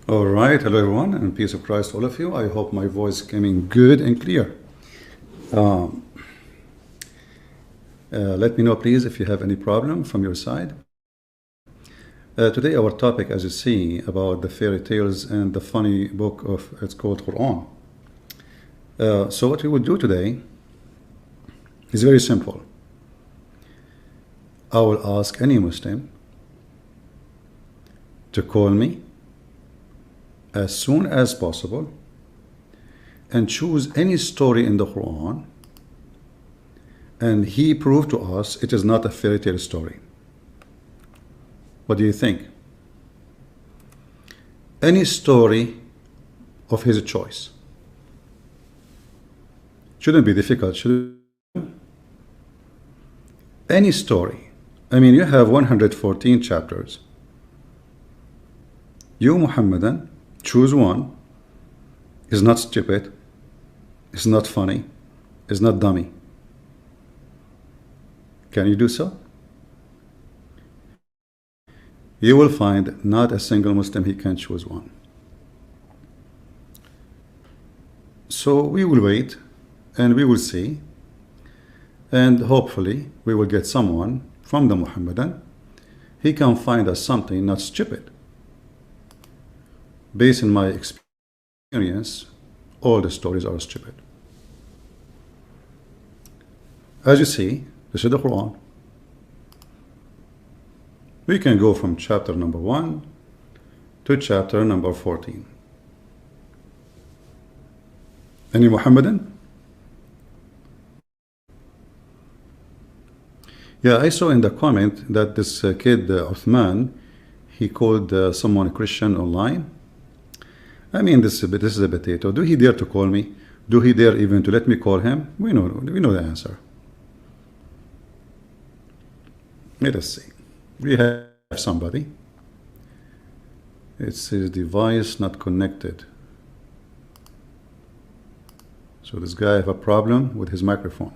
All right, hello everyone, and peace of Christ to all of you. I hope my voice came in good and clear. Let me know, please, if you have any problem from your side. Today, our topic, as you see, about the fairy tales and the funny book of it's called Qur'an. So what we will do today is very simple. I will ask any Muslim to call me as soon as possible and choose any story in the Quran, and he proved to us it is not a fairy tale story. What do you think? Any story of his choice. Shouldn't be difficult, should it? Any story. I mean, you have 114 chapters. You, Muhammadan, choose one. It's not stupid, it's not funny, it's not dummy. Can you do so? You will find not a single Muslim he can choose one. So we will wait and we will see, and hopefully we will get someone from the Muhammadan. He can find us something not stupid. Based on my experience, all the stories are stupid. As you see, this is the Quran. We can go from chapter number 1 to chapter number 14. Any Muhammadan? Yeah, I saw in the comment that this kid, Uthman, he called someone Christian online. I mean, this is a potato. Do he dare to call me? Do he dare even to let me call him? We know the answer. Let us see. We have somebody. It says device not connected. So this guy have a problem with his microphone.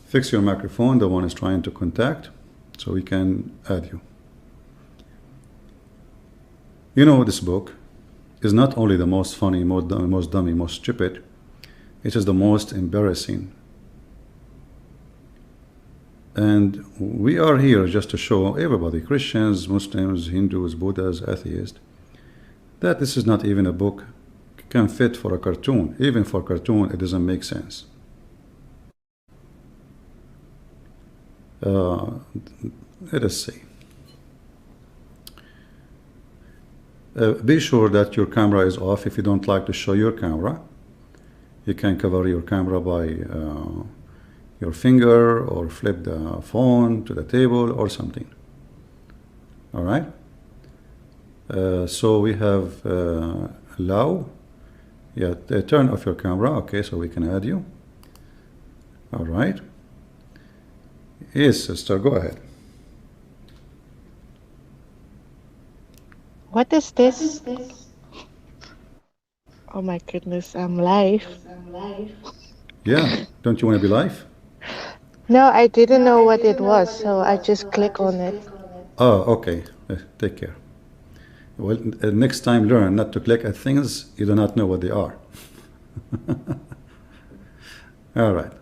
Fix your microphone. The one is trying to contact, so we can add you. You know, this book is not only the most funny, most dummy, most stupid, it is the most embarrassing. And we are here just to show everybody, Christians, Muslims, Hindus, Buddhas, atheists, that this is not even a book can fit for a cartoon. Even for a cartoon, it doesn't make sense. Let us see. Be sure that your camera is off. If you don't like to show your camera, you can cover your camera by your finger, or flip the phone to the table or something. All right. So we have allow. Yeah, turn off your camera. Okay, so we can add you. All right. Yes, sister, go ahead. What is this? Oh my goodness, I'm live. Yeah, don't you want to be live? No, I didn't know what it was, so I just click on it. Oh, okay. Take care. Well, next time learn not to click at things you do not know what they are. All right.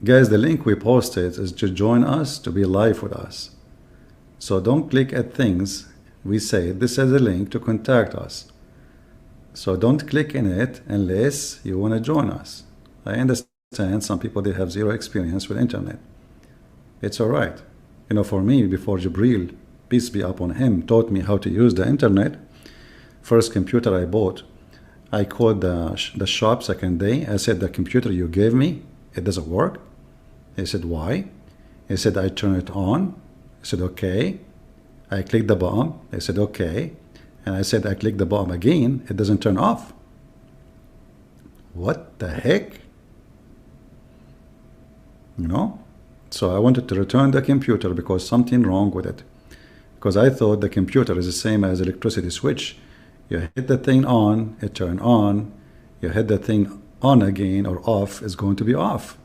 Guys, the link we posted is to join us, to be live with us. So don't click at things we say. This is a link to contact us. So don't click in it unless you want to join us. I understand some people, they have zero experience with internet. It's all right. You know, for me, before Jibril, peace be upon him, taught me how to use the internet, first computer I bought, I called the shop second day. I said, the computer you gave me, it doesn't work. He said, why? He said, I turn it on. I said, okay. I clicked the button. They said, okay. And I said, I click the button again. It doesn't turn off. What the heck? You know? So I wanted to return the computer because something wrong with it. Because I thought the computer is the same as electricity switch. You hit the thing on, it turn on. You hit the thing on again or off, it's going to be off.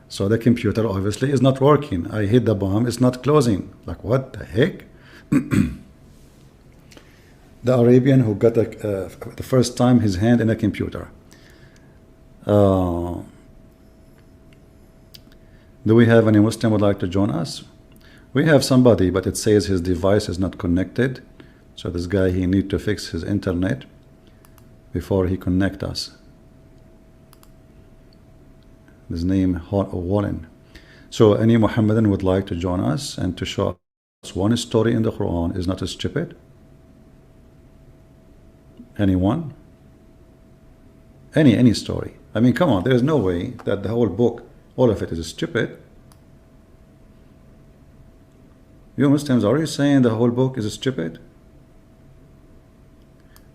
So the computer obviously is not working. I hit the bomb, it's not closing. Like, what the heck? The Arabian who got the first time his hand in a computer. Do we have any Muslim would like to join us? We have somebody, but it says his device is not connected. So this guy, he need to fix his internet before he connect us. His name Wallen. So any Muhammadan would like to join us and to show us one story in the Quran is not stupid? Anyone? Any story. I mean, come on, there is no way that the whole book, all of it is stupid. You Muslims, are you saying the whole book is stupid?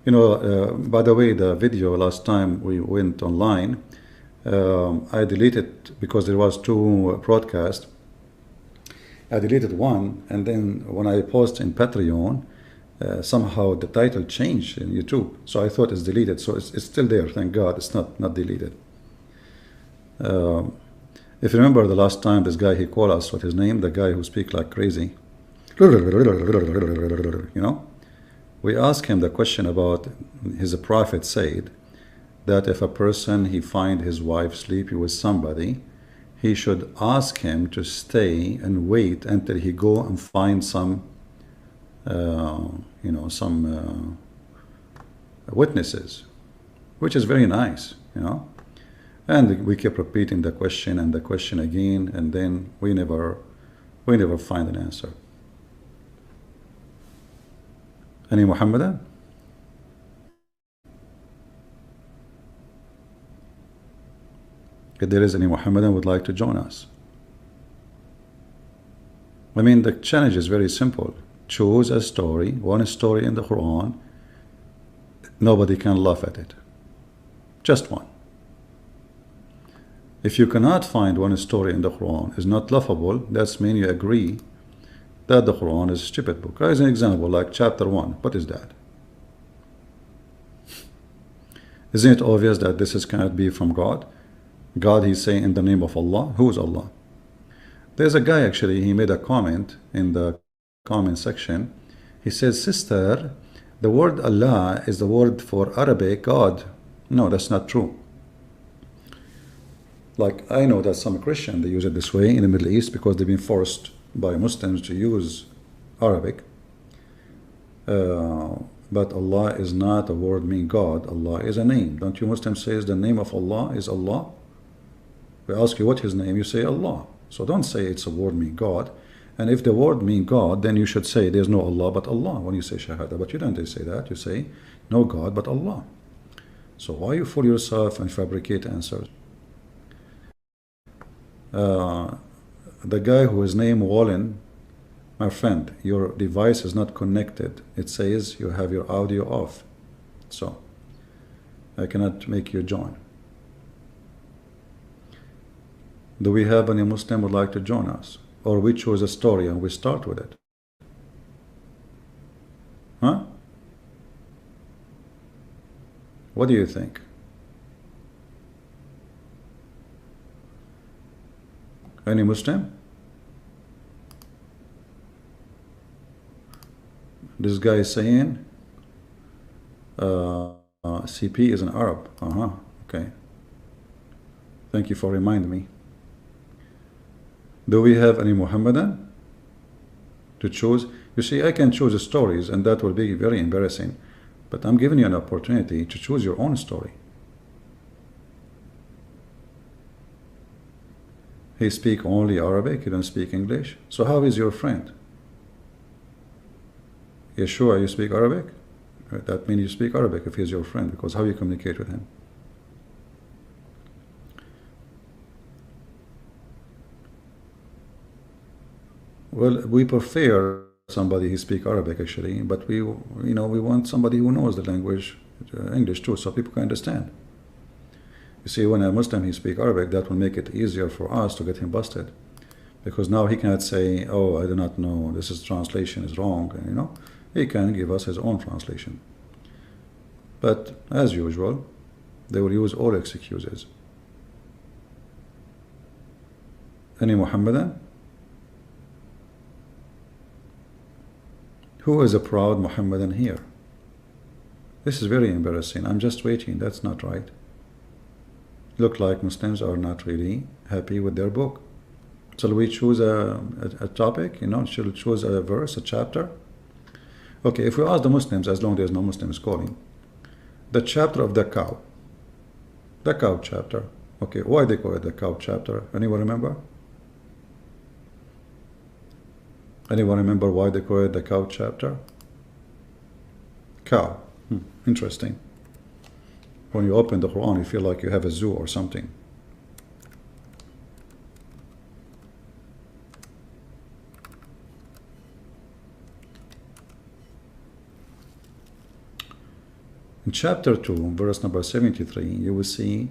You know, by the way, the video last time we went online, I deleted because there was 2 broadcasts. I deleted one, and then when I post in Patreon, somehow the title changed in YouTube, so I thought it's deleted. So it's still there, thank God. It's not deleted. If you remember the last time, this guy, he called us, what's his name, the guy who speaks like crazy, you know, we asked him the question about his prophet said that if a person he find his wife sleeping with somebody, he should ask him to stay and wait until he go and find some you know, some witnesses, which is very nice, you know. And we kept repeating the question and the question again, and then we never find an answer. Any Muhammadan? If there is any Muhammadan would like to join us. I mean, the challenge is very simple. Choose a story, one story in the Quran. Nobody can laugh at it. Just one. If you cannot find one story in the Quran is not laughable, that means you agree that the Quran is a stupid book. As an example, like chapter 1, what is that? Isn't it obvious that this cannot be from God? God, he's saying in the name of Allah. Who is Allah? There's a guy actually, he made a comment in the comment section. He says, sister, the word Allah is the word for Arabic God. No, that's not true. Like, I know that some Christian, they use it this way in the Middle East because they've been forced by Muslims to use Arabic. But Allah is not a word meaning God. Allah is a name. Don't you Muslims say the name of Allah is Allah? We ask you what his name, you say Allah. So don't say it's a word meaning God. And if the word means God, then you should say there's no Allah but Allah when you say Shahada. But you don't say that. You say no God but Allah. So why you fool yourself and fabricate answers? The guy who is named Wallen, my friend, your device is not connected. It says you have your audio off. So I cannot make you join. Do we have any Muslim would like to join us? Or we choose a story and we start with it? Huh? What do you think? Any Muslim? This guy is saying CP is an Arab. Okay. Thank you for reminding me. Do we have any Muhammadan to choose? You see, I can choose stories and that will be very embarrassing, but I'm giving you an opportunity to choose your own story. He speaks only Arabic, you don't speak English. So how is your friend? You sure you speak Arabic? That means you speak Arabic if he's your friend, because how you communicate with him? Well, we prefer somebody who speaks Arabic actually, but we want somebody who knows the language, English too, so people can understand. You see, when a Muslim he speaks Arabic, that will make it easier for us to get him busted, because now he cannot say, "Oh, I do not know. This is translation is wrong." And, he can give us his own translation. But as usual, they will use all excuses. Any Muhammadan? Who is a proud Muhammadan here? This is very embarrassing. I'm just waiting. That's not right. Look like Muslims are not really happy with their book. Shall we choose a topic? You know, should we choose a verse, a chapter? Okay, if we ask the Muslims, as long as there's no Muslims calling, the chapter of the cow. The cow chapter. Okay, why they call it the cow chapter? Anyone remember? Anyone remember why they call it the cow chapter? Cow. Interesting. When you open the Quran, you feel like you have a zoo or something. In chapter 2, verse number 73, you will see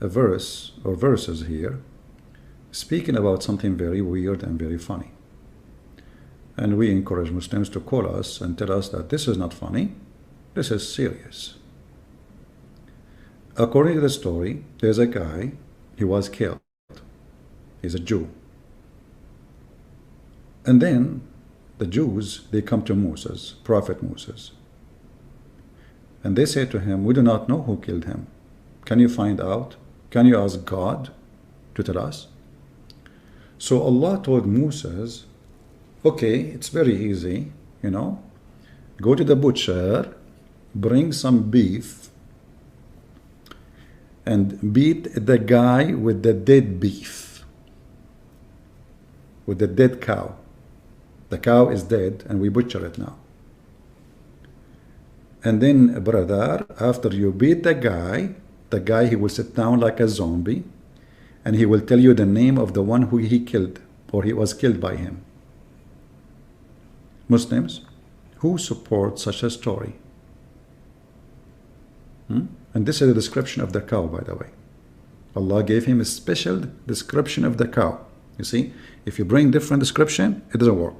a verse or verses here speaking about something very weird and very funny. And we encourage Muslims to call us and tell us that this is not funny, this is serious. According to the story, there's a guy, he was killed. He's a Jew. And then the Jews, they come to Moses, Prophet Moses. And they say to him, we do not know who killed him. Can you find out? Can you ask God to tell us? So Allah told Moses, okay, it's very easy, you know. Go to the butcher, bring some beef, and beat the guy with the dead beef, with the dead cow. The cow is dead and we butcher it now. And then, brother, after you beat the guy, he will sit down like a zombie and he will tell you the name of the one who he killed or he was killed by him. Muslims, who support such a story? And this is a description of the cow, by the way. Allah gave him a special description of the cow. You see, if you bring different description, it doesn't work.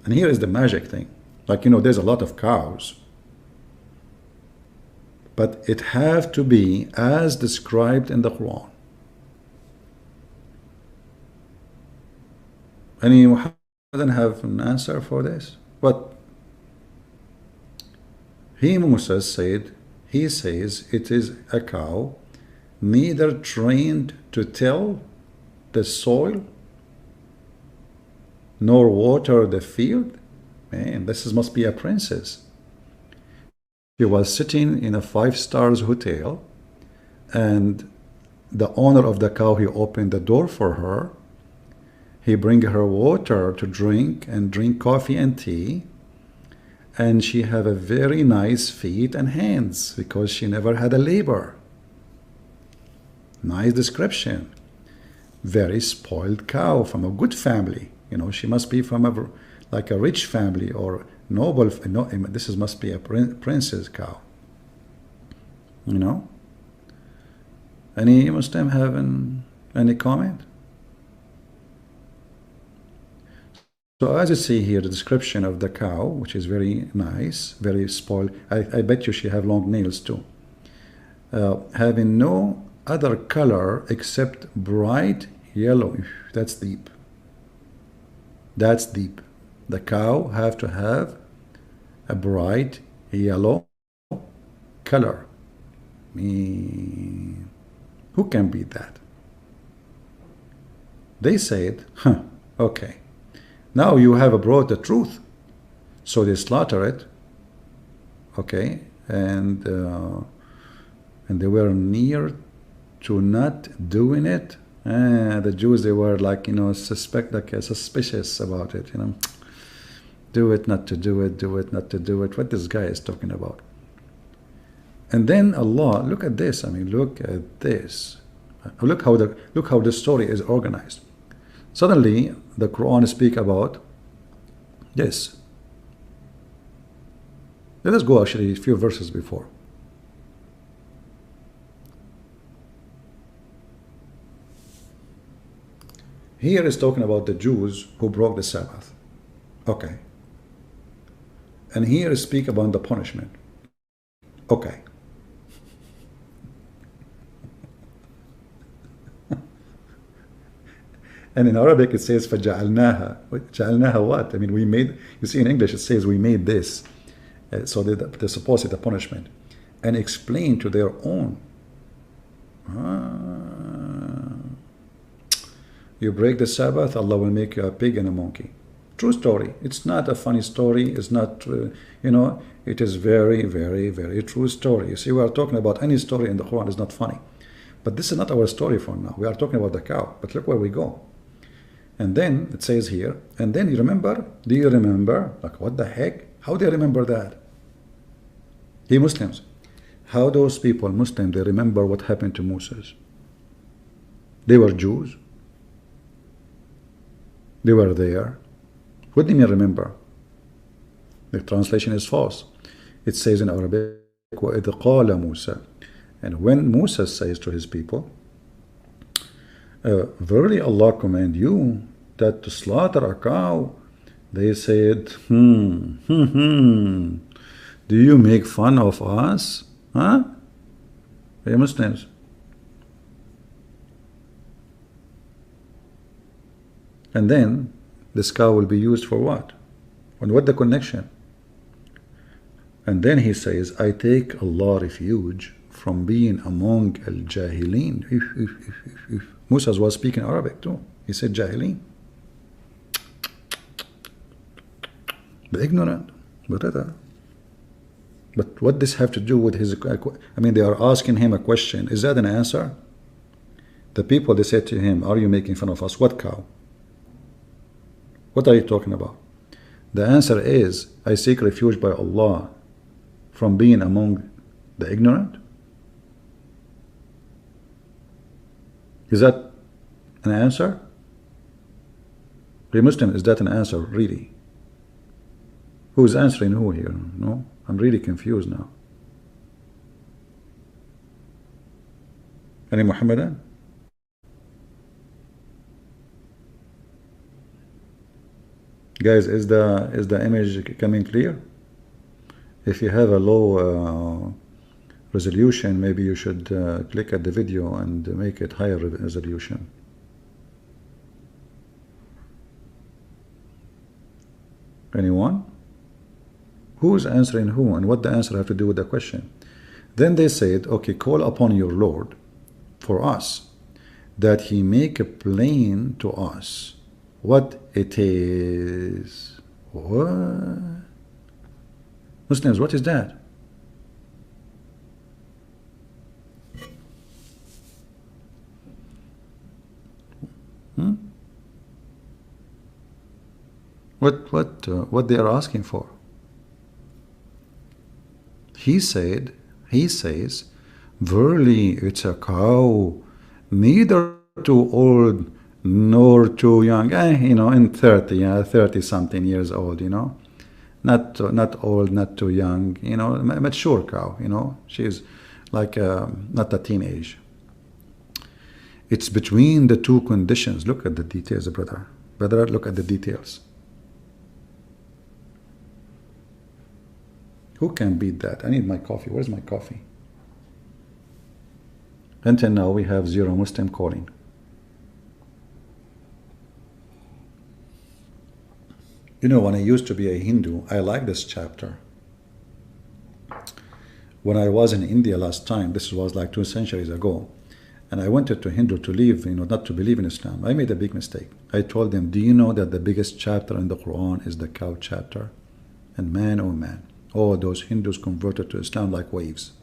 And here is the magic thing. Like, you know, there's a lot of cows, but it have to be as described in the Quran. Any Muhammadan have an answer for this? What? Moses said, he says it is a cow, neither trained to till the soil, nor water the field. Man, must be a princess. She was sitting in a 5-star hotel, and the owner of the cow, he opened the door for her. He bring her water to drink and drink coffee and tea. And she have a very nice feet and hands because she never had a labor. Nice description. Very spoiled cow from a good family. You know, she must be from like a rich family or noble. No, this must be a princess cow. You know. Any Muslim have any comment? So as you see here, the description of the cow, which is very nice, very spoiled. I bet you she have long nails too. Having no other color except bright yellow. That's deep. That's deep. The cow have to have a bright yellow color. Who can beat that? They said, okay. Now you have brought the truth. So they slaughter it. Okay. And they were near to not doing it. The Jews, they were like, you know, suspicious about it, you know. Do it, not to do it, do it, not to do it. What this guy is talking about. And then Allah, look at this. I mean, look at this. Look how the story is organized. Suddenly, the Quran speak about this. Let us go actually a few verses before. Here is talking about the Jews who broke the Sabbath. Okay. And here is speak about the punishment. Okay. And in Arabic it says فَجَعَلْنَاهَا. جَعَلْنَاهَا what? I mean, we made, you see in English it says we made this. So they're supposed to the punishment. And explain to their own. You break the Sabbath, Allah will make you a pig and a monkey. True story. It's not a funny story. It's not, it is very, very, very true story. You see, we are talking about any story in the Quran is not funny. But this is not our story for now. We are talking about the cow. But look where we go. And then it says here, and then you remember, do you remember? Like, what the heck? How do you remember that? Hey, Muslims, how those people, Muslims, they remember what happened to Moses? They were Jews. They were there. What do you mean remember? The translation is false. It says in Arabic, وَإِذْ قَالَ مُوسَى. And when Moses says to his people, verily Allah command you that to slaughter a cow, they said, do you make fun of us? Huh? Hey, Muslims. And then this cow will be used for what? And what the connection? And then he says, I take Allah refuge from being among al-jahilin. Musa was speaking Arabic too. He said jahilin. The ignorant. But what this have to do with his, I mean, they are asking him a question. Is that an answer? The people, they said to him, are you making fun of us? What cow? What are you talking about? The answer is, I seek refuge by Allah from being among the ignorant. Is that an answer? The Muslim, is that an answer really? Who is answering who here? No, I'm really confused now. Any Muhammadan? Guys, is the image coming clear? If you have a low resolution, maybe you should click at the video and make it higher resolution. Anyone? Who is answering who, and what the answer have to do with the question? Then they said, okay, call upon your Lord for us, that he make a plain to us what it is. What? Muslims, what is that? What they are asking for? He says, verily it's a cow, neither too old nor too young. In 30 something years old, not old, not too young, mature cow, she's like not a teenage. It's between the two conditions. Look at the details, brother, look at the details. Who can beat that? I need my coffee. Where's my coffee? Until now we have 0 Muslim calling. When I used to be a Hindu, I like this chapter. When I was in India last time, this was like 2 centuries ago, and I wanted to Hindu to leave, not to believe in Islam. I made a big mistake. I told them, do you know that the biggest chapter in the Quran is the cow chapter? And man, oh man, all those Hindus converted to Islam like waves.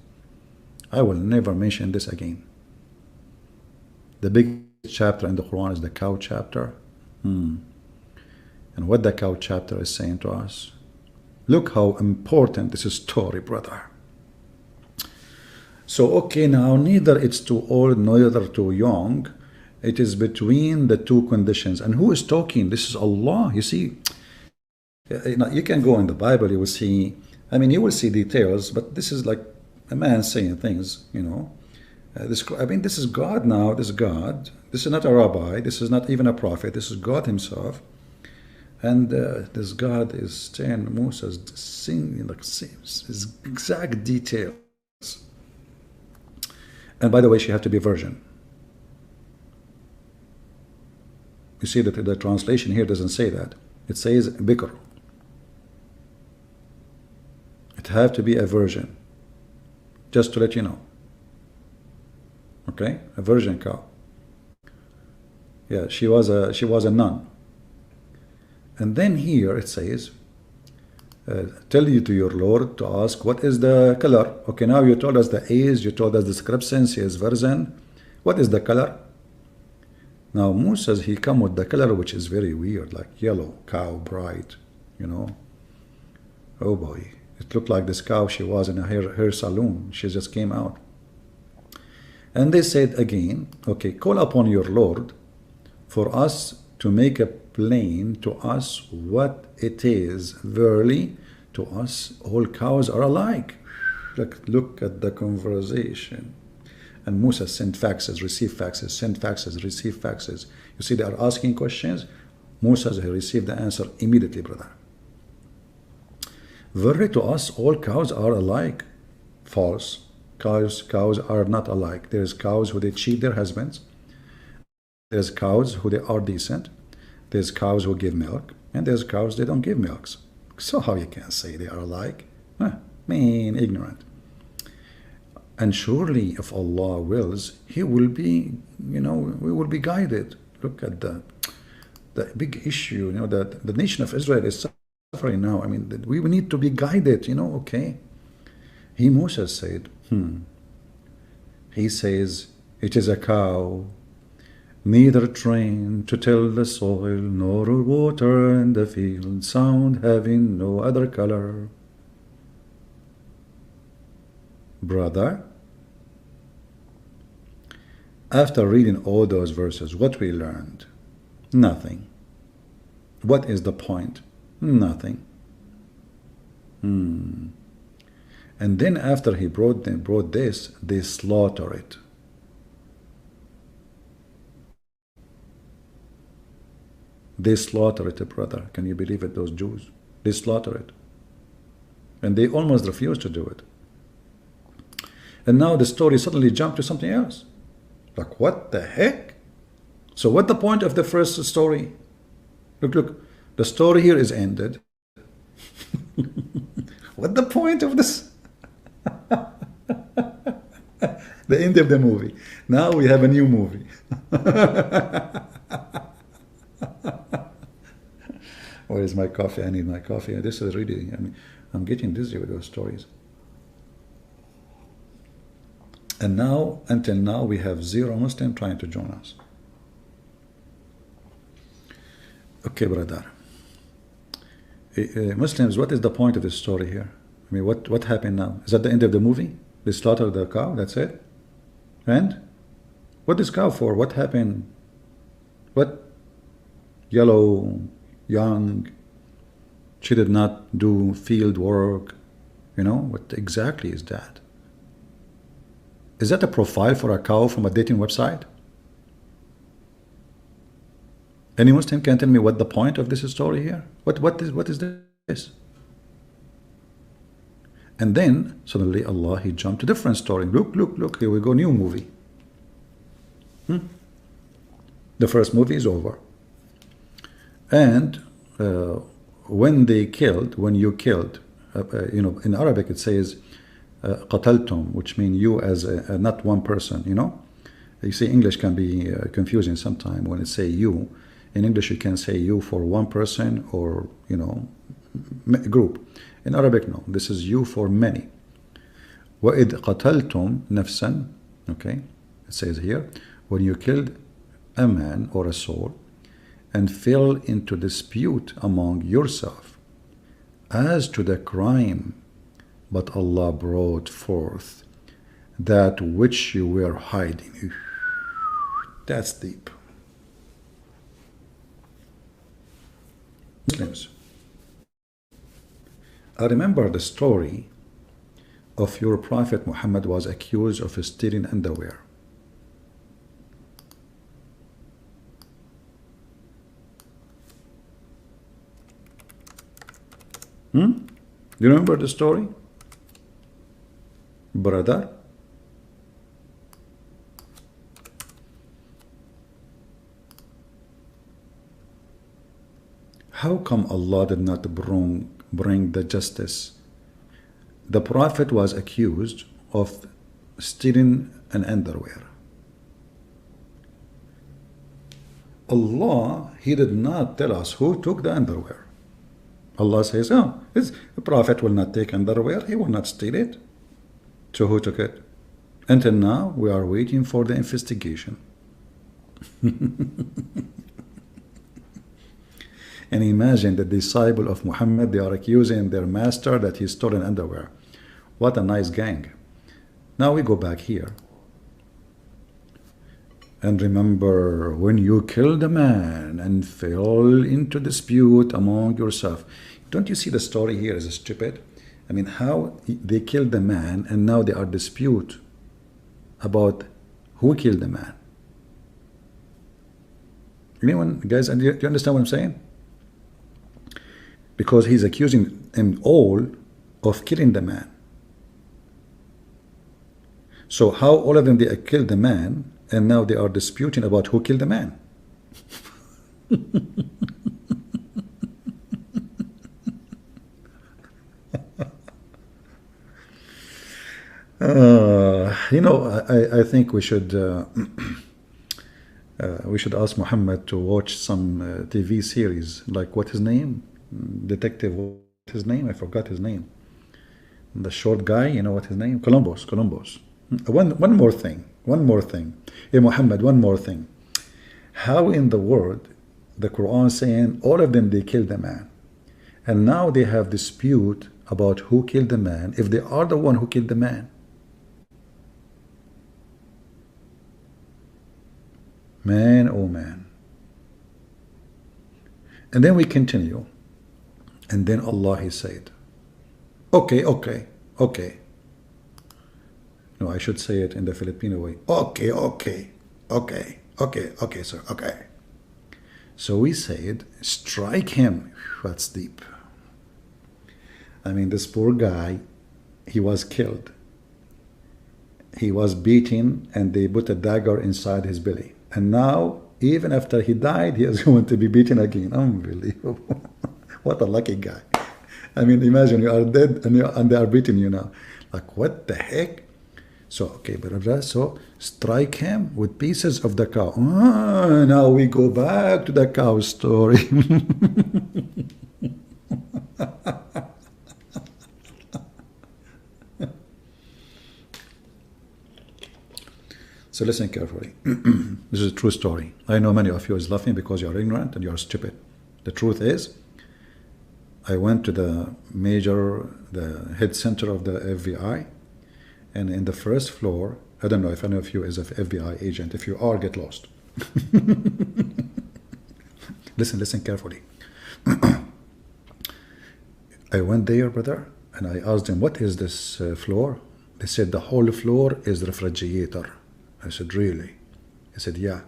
I will never mention this again. The biggest chapter in the Quran is the cow chapter. And what the cow chapter is saying to us. Look how important this is story, brother. So, okay, now neither it's too old, neither too young. It is between the two conditions. And who is talking? This is Allah. You see, you can go in the Bible, you will see, you will see details, but this is like a man saying things, this is God now, this is God. This is not a rabbi, this is not even a prophet, this is God himself. And this God is saying Moses singing like his exact details. And by the way, she had to be virgin. You see that the translation here doesn't say that. It says bikr. It have to be a virgin. Just to let you know. Okay, a virgin cow. Yeah, she was a nun. And then here it says, tell you to your Lord to ask what is the color. Okay, now you told us the age, you told us the discrepancy is virgin. What is the color? Now Musa, he come with the color which is very weird, like yellow, cow, bright, you know. Oh boy, it looked like this cow, she was in a hair salon. She just came out. And they said again, okay, call upon your Lord for us to make a plain to us what it is. Verily, to us all cows are alike. Look at the conversation. And Musa sent faxes, received faxes, sent faxes, received faxes. You see, they are asking questions. Musa, he received the answer immediately, brother. Verily, to us all cows are alike. False. Cows are not alike. There's cows who they cheat their husbands. There's cows who they are decent. There's cows who give milk, and there's cows they don't give milks. So how you can say they are alike? Mean, ignorant. And surely if Allah wills, He will be, you know, we will be guided. Look at the big issue, you know, that the nation of Israel is suffering now. I mean, we need to be guided, you know, okay. He, Musa, said, he says, it is a cow, neither trained to till the soil, nor water in the field, sound having no other color. Brother, after reading all those verses, what we learned? Nothing. What is the point? Nothing. And then after he brought this, they slaughter it. They slaughter it, brother. Can you believe it, those Jews? They slaughter it. And they almost refuse to do it. And now the story suddenly jumped to something else. Like, what the heck? So what the point of the first story? Look, the story here is ended. What the point of this? The end of the movie. Now we have a new movie. Where is my coffee? I need my coffee. This is really, I mean, I'm getting dizzy with those stories. And now, until now, we have zero Muslim trying to join us. Okay, brother. Muslims, what is the point of this story here? I mean, what happened now? Is that the end of the movie? They slaughtered the cow, that's it? And? What is cow for? What happened? What? Yellow, young, she did not do field work. You know, what exactly is that? Is that a profile for a cow from a dating website? Any Muslim can tell me what the point of this story here? What is this? And then suddenly Allah, He jumped to different story. Look, here we go, new movie. The first movie is over. And when you killed, you know, in Arabic it says qataltum, which means you as not one person, you know. You see, English can be confusing sometimes when it say you. In English you can say you for one person or, you know, group. In Arabic, no, this is you for many. وَإِذْ قَتَلْتُمْ نَفْسًا, okay, it says here, when you killed a man or a soul and fell into dispute among yourself as to the crime, but Allah brought forth that which you were hiding. That's deep. Muslims, I remember the story of your Prophet Muhammad was accused of stealing underwear. Do you remember the story? Brother? how come Allah did not bring the justice? The Prophet was accused of stealing an underwear. Allah, He did not tell us who took the underwear. Allah says, oh, the Prophet will not take underwear, he will not steal it. So who took it? Until now, we are waiting for the investigation. And imagine the disciple of Muhammad, they are accusing their master that he stole an underwear. What a nice gang. Now we go back here. And remember, when you killed a man and fell into dispute among yourself, don't you see the story here is stupid? I mean, how they killed the man and now they are dispute about who killed the man. Anyone, guys, do you understand what I'm saying? Because he's accusing them all of killing the man. So how all of them, they killed the man and now they are disputing about who killed the man. You know, I think we should ask Muhammad to watch some TV series, like what his name? Detective, what his name? I forgot his name. The short guy, you know what his name? Columbus. One more thing. Hey Muhammad, one more thing. How in the world the Quran saying all of them they killed the man, and now they have dispute about who killed the man if they are the one who killed the man? Man, oh man. And then we continue. And then Allah, He said, okay. No, I should say it in the Filipino way. Okay, sir, okay. So we said, strike him. That's deep. I mean, this poor guy, he was killed. He was beaten and they put a dagger inside his belly. And now, even after he died, he is going to be beaten again. Unbelievable. What a lucky guy. I mean, imagine you are dead and they are beating you now. Like, what the heck? So, okay, brother, so strike him with pieces of the cow. Now we go back to the cow story. So listen carefully. This is a true story. I know many of you is laughing because you are ignorant and you are stupid. The truth is, I went to the head center of the FBI, and in the first floor, I don't know if any of you is an FBI agent. If you are, get lost. Listen carefully. I went there, brother, and I asked them, what is this floor? They said, the whole floor is refrigerator. I said, really? He said, yeah.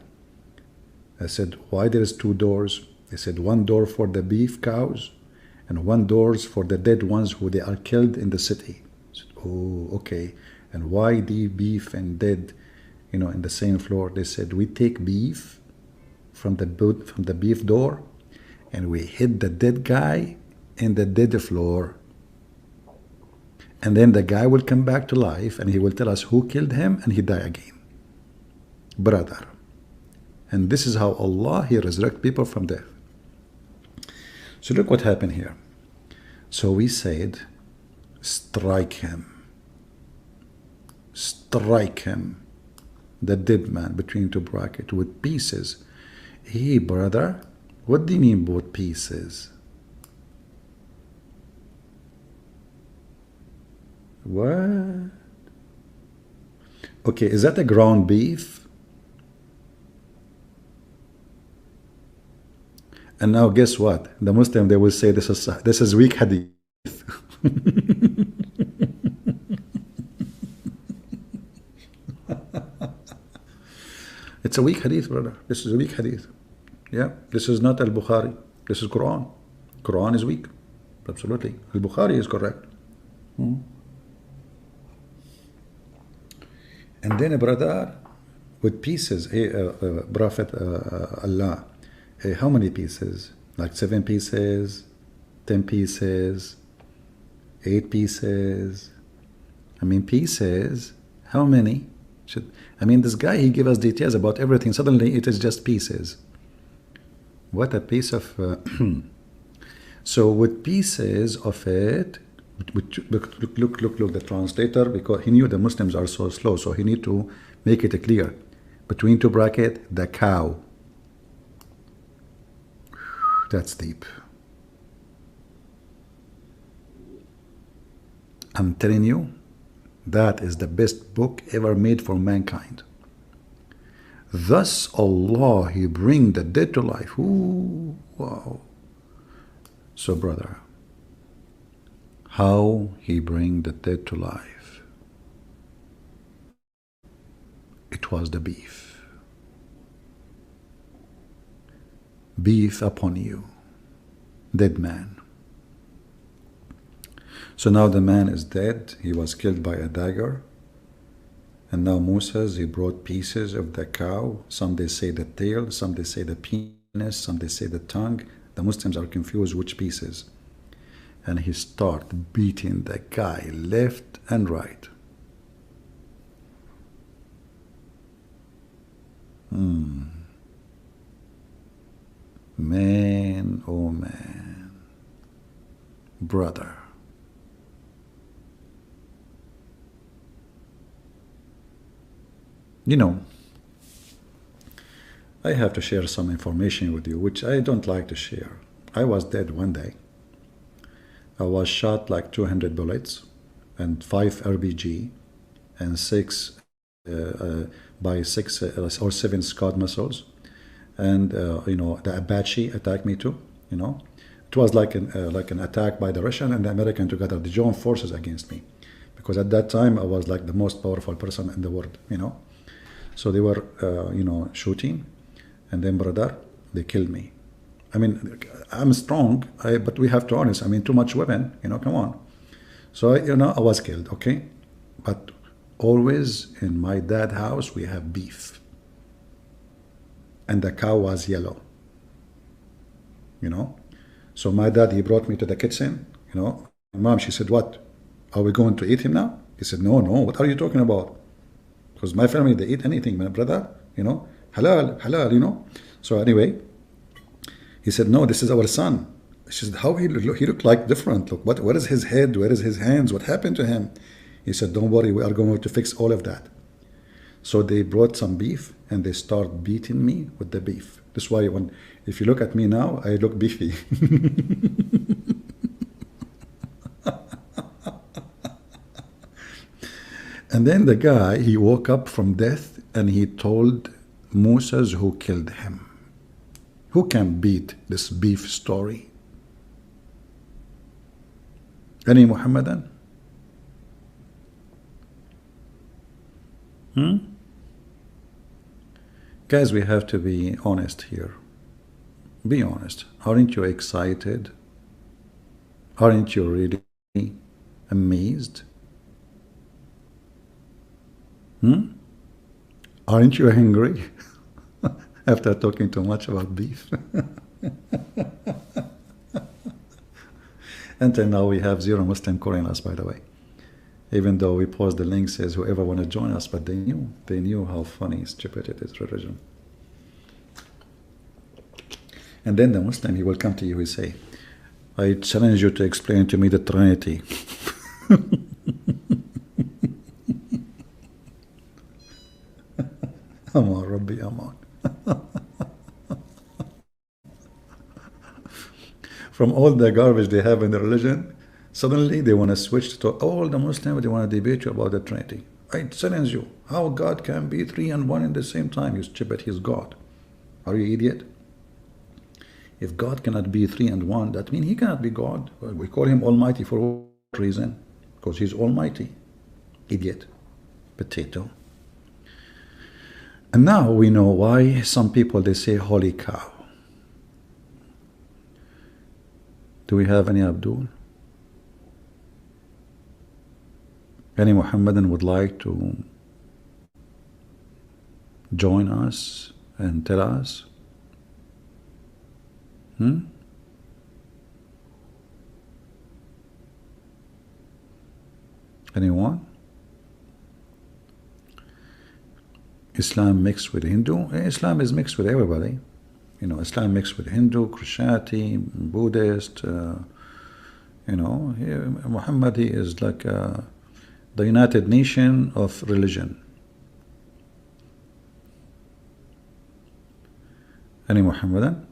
I said, why there is two doors? They said, one door for the beef cows and one doors for the dead ones who they are killed in the city. I said, oh, okay. And why the beef and dead, you know, in the same floor? They said, we take beef from the beef door and we hit the dead guy in the dead floor. And then the guy will come back to life and he will tell us who killed him and he die again. Brother. And this is how Allah, He resurrect people from death. So look what happened here. So we said, strike him. Strike him. The dead man between two brackets with pieces. Hey brother, what do you mean both pieces? What? Okay, is that a ground beef? And now guess what? The Muslim, they will say this is weak hadith. It's a weak hadith, brother. This is a weak hadith. Yeah, this is not Al-Bukhari. This is Quran. Quran is weak. Absolutely. Al-Bukhari is correct. And then a brother with pieces, Prophet Allah, how many pieces? Like 7 pieces, 10 pieces, 8 pieces. I mean, pieces, how many? I mean, this guy, he gave us details about everything. Suddenly, it is just pieces. What a piece of... So, with pieces of it, look, the translator, because he knew the Muslims are so slow, so he need to make it clear. Between two brackets, the cow. That's deep. I'm telling you, that is the best book ever made for mankind. Thus Allah, He bring the dead to life. Ooh, wow. So brother, how He bring the dead to life? It was the beef. Beef upon you, dead man. So now the man is dead. He was killed by a dagger. And now Moses, he brought pieces of the cow. Some they say the tail, some they say the penis, some they say the tongue. The Muslims are confused which pieces. And he started beating the guy left and right. Man, oh man. Brother. You know, I have to share some information with you, which I don't like to share. I was dead one day. I was shot like 200 bullets and 5 RPG and 6 by 6 or 7 Scud missiles. And, you know, the Apache attacked me too, you know. It was like an attack by the Russian and the American together, the joint forces against me. Because at that time, I was like the most powerful person in the world, you know. So they were, you know, shooting, and then, brother, they killed me. I mean, I'm strong, but we have to be honest. I mean, too much weapon, you know, come on. So, you know, I was killed, okay? But always in my dad's house, we have beef. And the cow was yellow, you know? So my dad, he brought me to the kitchen, you know? Mom, she said, what? Are we going to eat him now? He said, no, what are you talking about? Because my family, they eat anything, my brother, you know, halal, you know. So anyway, he said, no, this is our son. She said, how he looked like different. Look, what is his head? Where is his hands? What happened to him? He said, don't worry, we are going to fix all of that. So they brought some beef and they start beating me with the beef. That's why if you look at me now, I look beefy. And then the guy, he woke up from death and he told Moses who killed him. Who can beat this beef story? Any Muhammadan? Guys, we have to be honest here. Be honest. Aren't you excited? Aren't you really amazed? Aren't you angry after talking too much about beef? Until now, we have 0 Muslim calling us, by the way. Even though we post the link, says whoever want to join us, but they knew how funny, stupid it is, religion. And then the Muslim, he will come to you, he say, I challenge you to explain to me the Trinity. Aman, Rabbi, Aman. From all the garbage they have in the religion, suddenly they want to switch to all the Muslims, they want to debate you about the Trinity. I challenge you, how God can be 3 and 1 in the same time? You stupid, He's God. Are you idiot? If God cannot be 3 and 1, that means He cannot be God. Well, we call Him Almighty for what reason? Because He's Almighty. Idiot. Potato. And now we know why some people, they say holy cow. Do we have any Abdul? Any Muhammadan would like to join us and tell us? Anyone? Islam mixed with Hindu? Islam is mixed with everybody. You know, Islam mixed with Hindu, Christianity, Buddhist. You know, Muhammad, he is like the United Nation of religion. Any Muhammadan?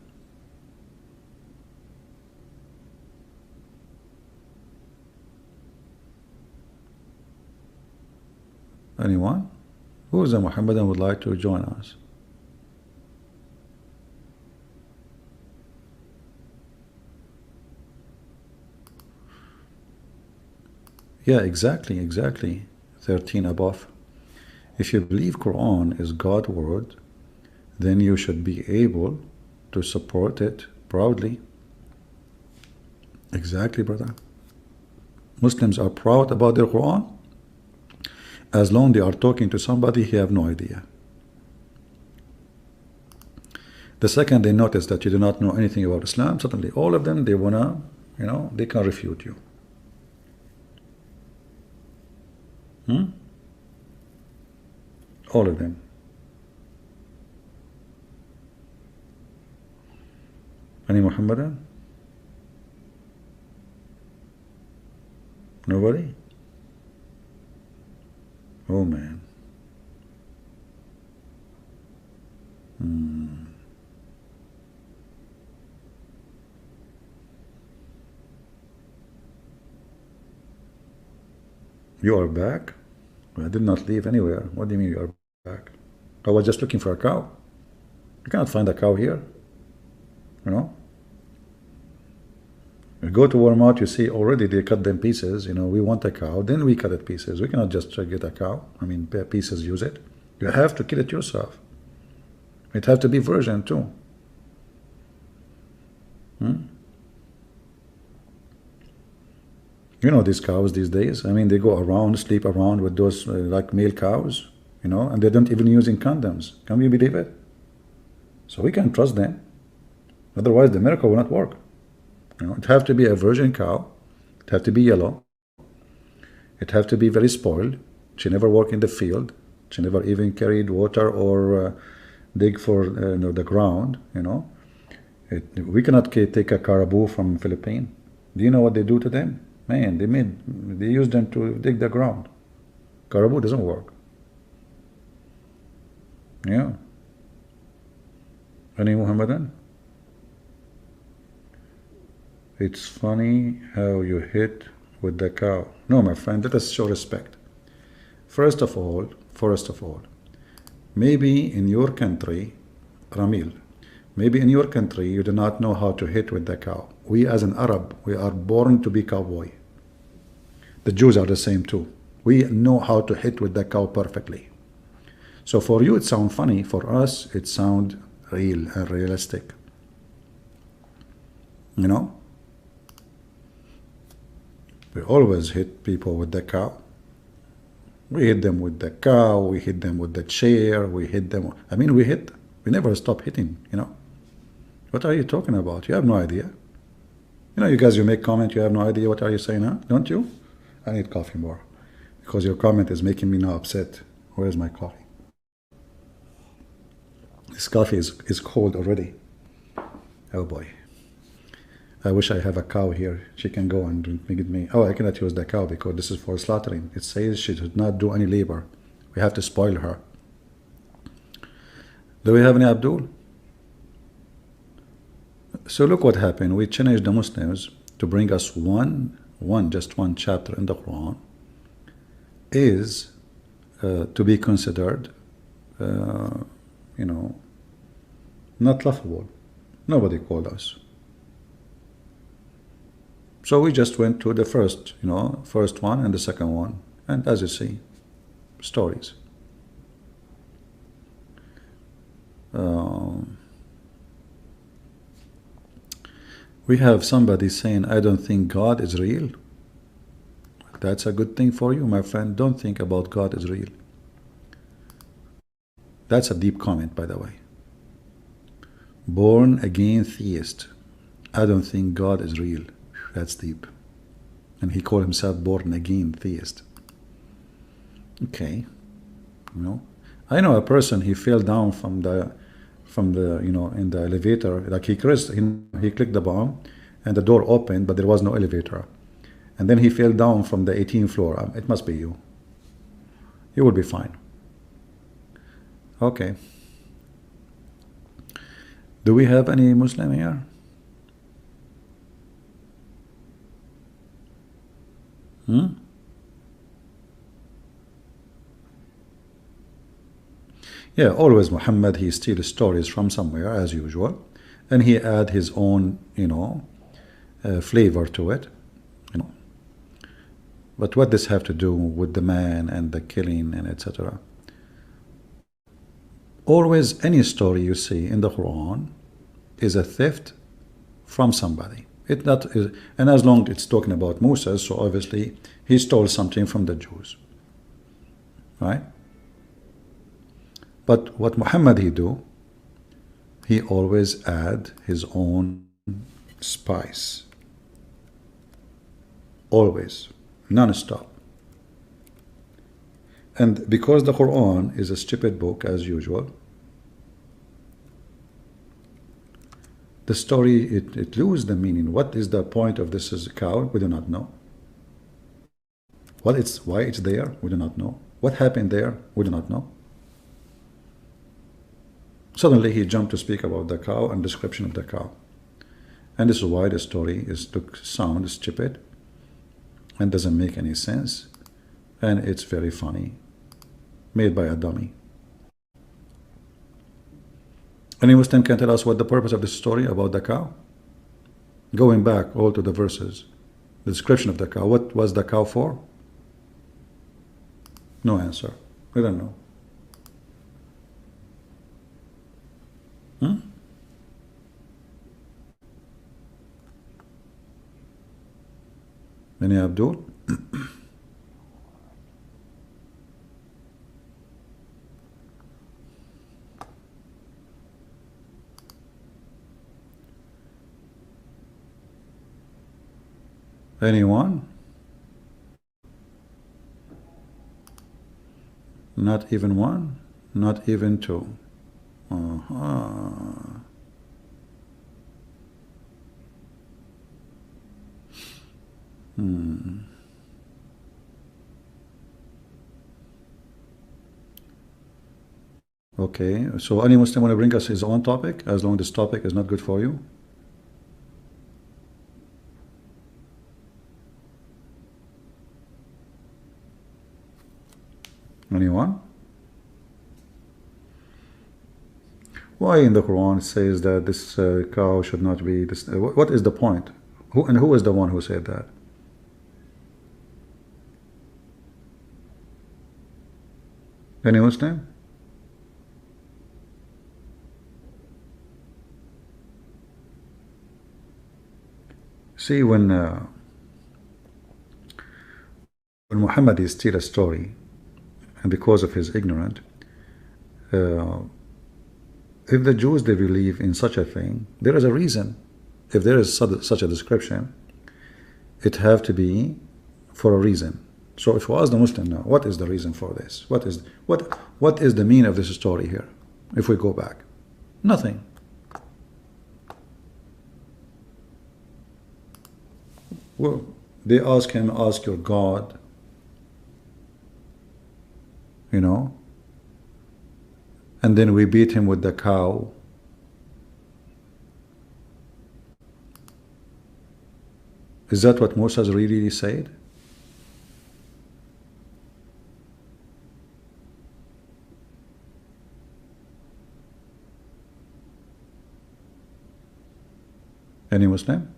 Anyone? Who is a Muhammadan would like to join us? Yeah, exactly. 13 above. If you believe Quran is God's word, then you should be able to support it proudly. Exactly, brother. Muslims are proud about their Quran. As long as they are talking to somebody, he have no idea. The second they notice that you do not know anything about Islam, suddenly all of them, they wanna, you know, they can refute you. All of them. Any Muhammadan? Nobody? Oh man. You are back? I did not leave anywhere. What do you mean you are back? I was just looking for a cow. You cannot find a cow here. You know? You go to Walmart, you see already they cut them pieces. You know, we want a cow, then we cut it pieces. We cannot just get a cow. I mean, pieces, use it. You have to kill it yourself. It have to be virgin too. You know these cows these days. I mean, they go around, sleep around with those like male cows, you know, and they don't even using condoms. Can you believe it? So we can't trust them. Otherwise, the miracle will not work. You know, it have to be a virgin cow. It have to be yellow. It have to be very spoiled. She never worked in the field. She never even carried water or dig for you know, the ground. You know, we cannot take a caribou from Philippines. Do you know what they do to them? Man, they use them to dig the ground. Caribou doesn't work. Yeah. Any Muhammadan? It's funny how you hit with the cow. No, my friend, let us show respect. First of all, maybe in your country, Ramil, maybe in your country you do not know how to hit with the cow. We as an Arab, we are born to be cowboy. The Jews are the same too. We know how to hit with the cow perfectly. So for you it sounds funny, for us it sounds real and realistic. You know? We always hit people with the cow. We hit them with the cow, we hit them with the chair, we hit them. I mean, we never stop hitting, you know. What are you talking about? You have no idea. You know, you guys, you make comment, you have no idea what are you saying, huh? Don't you? I need coffee more. Because your comment is making me now upset. Where's my coffee? This coffee is cold already. Oh boy. I wish I have a cow here. She can go and drink with me. Oh, I cannot use the cow because this is for slaughtering. It says she should not do any labor. We have to spoil her. Do we have any Abdul? So look what happened. We challenged the Muslims to bring us just one chapter in the Quran is to be considered, you know, not laughable. Nobody called us. So we just went to the first one and the second one. And as you see, stories. We have somebody saying, I don't think God is real. That's a good thing for you, my friend. Don't think about God is real. That's a deep comment, by the way. Born again theist. I don't think God is real. That's deep. And he called himself born again theist. Okay, I know a person, he fell down from the in the elevator, like he clicked the bomb and the door opened, but there was no elevator, and then he fell down from the 18th floor. It must be you. You will be fine. Okay. Do we have any Muslim here? Yeah, always Muhammad, he steals stories from somewhere as usual, and he add his own, flavor to it, But what does have to do with the man and the killing and etc.? Always, any story you see in the Quran is a theft from somebody. And as long as it's talking about Musa, so obviously he stole something from the Jews, right? But what Muhammad he do? He always add his own spice. Always, non-stop. And because the Quran is a stupid book as usual, the story, it loses the meaning. What is the point of this is a cow? We do not know. Why it's there? We do not know. What happened there? We do not know. Suddenly he jumped to speak about the cow and description of the cow. And this is why the story is to sound stupid and doesn't make any sense. And it's very funny. Made by a dummy. Any Muslim can tell us what the purpose of this story about the cow? Going back all to the verses. The description of the cow. What was the cow for? No answer. We don't know. Any Abdul? Anyone? Not even one? Not even two? Okay, so any Muslim want to bring us his own topic, as long as this topic is not good for you? Anyone? Why in the Quran it says that this cow should not be this? What is the point? Who is the one who said that? Any Muslim? See, when Muhammad is still a story, and because of his ignorance, if the Jews, they believe in such a thing, there is a reason. If there is such a description, it have to be for a reason. So if you ask the Muslim now, what is the reason for this? What is the meaning of this story here? If we go back, nothing. Well, they ask him, ask your God, and then we beat him with the cow. Is that what Moses really said? Any Muslim?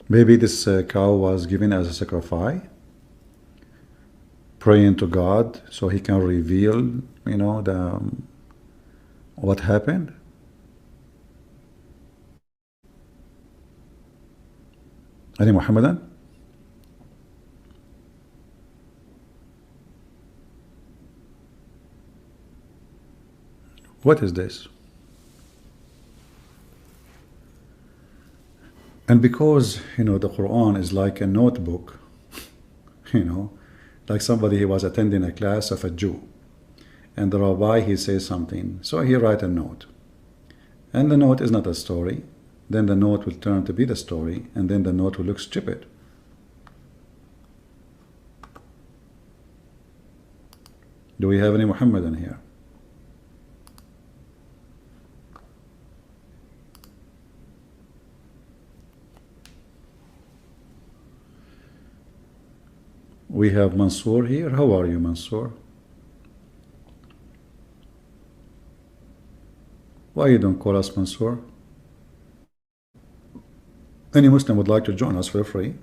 Maybe this cow was given as a sacrifice, praying to God so he can reveal, what happened. Any Muhammadan? What is this? And because, the Quran is like a notebook, like somebody who was attending a class of a Jew, and the rabbi, he says something, so he write a note, and the note is not a story, then the note will turn to be the story, and then the note will look stupid. Do we have any Muhammadan here? We have Mansour here. How are you, Mansour? Why you don't call us Mansour? Any Muslim would like to join us, feel free.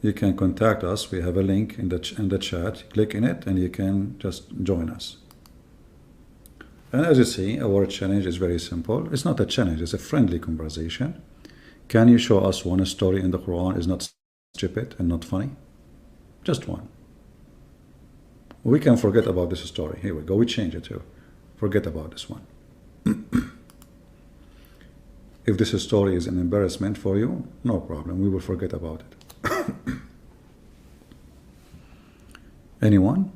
You can contact us. We have a link in the chat. Click in it and you can just join us. And as you see, our challenge is very simple. It's not a challenge, it's a friendly conversation. Can you show us one story in the Quran is not stupid and not funny? Just one. We can forget about this story. Here we go. We change it to forget about this one. If this story is an embarrassment for you, no problem. We will forget about it. Anyone?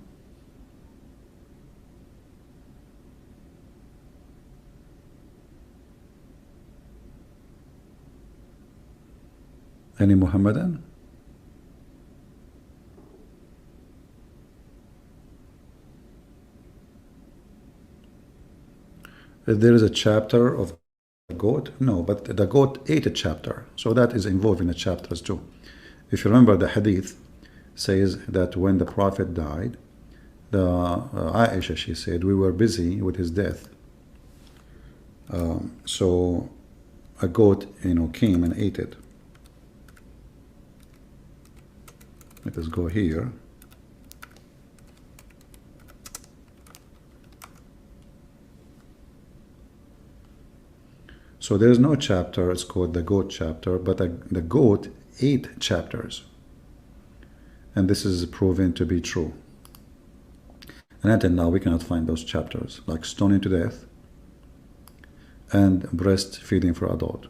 Any Muhammadan? If there is a chapter of goat, no, but the goat ate a chapter, so that is involved in the chapters too. If you remember, the hadith says that when the Prophet died, Aisha, she said, we were busy with his death, so a goat came and ate it. Let us go here. So there is no chapter, it's called the goat chapter, but the goat ate chapters. And this is proven to be true. And until now, we cannot find those chapters, like stoning to death and breastfeeding for adult.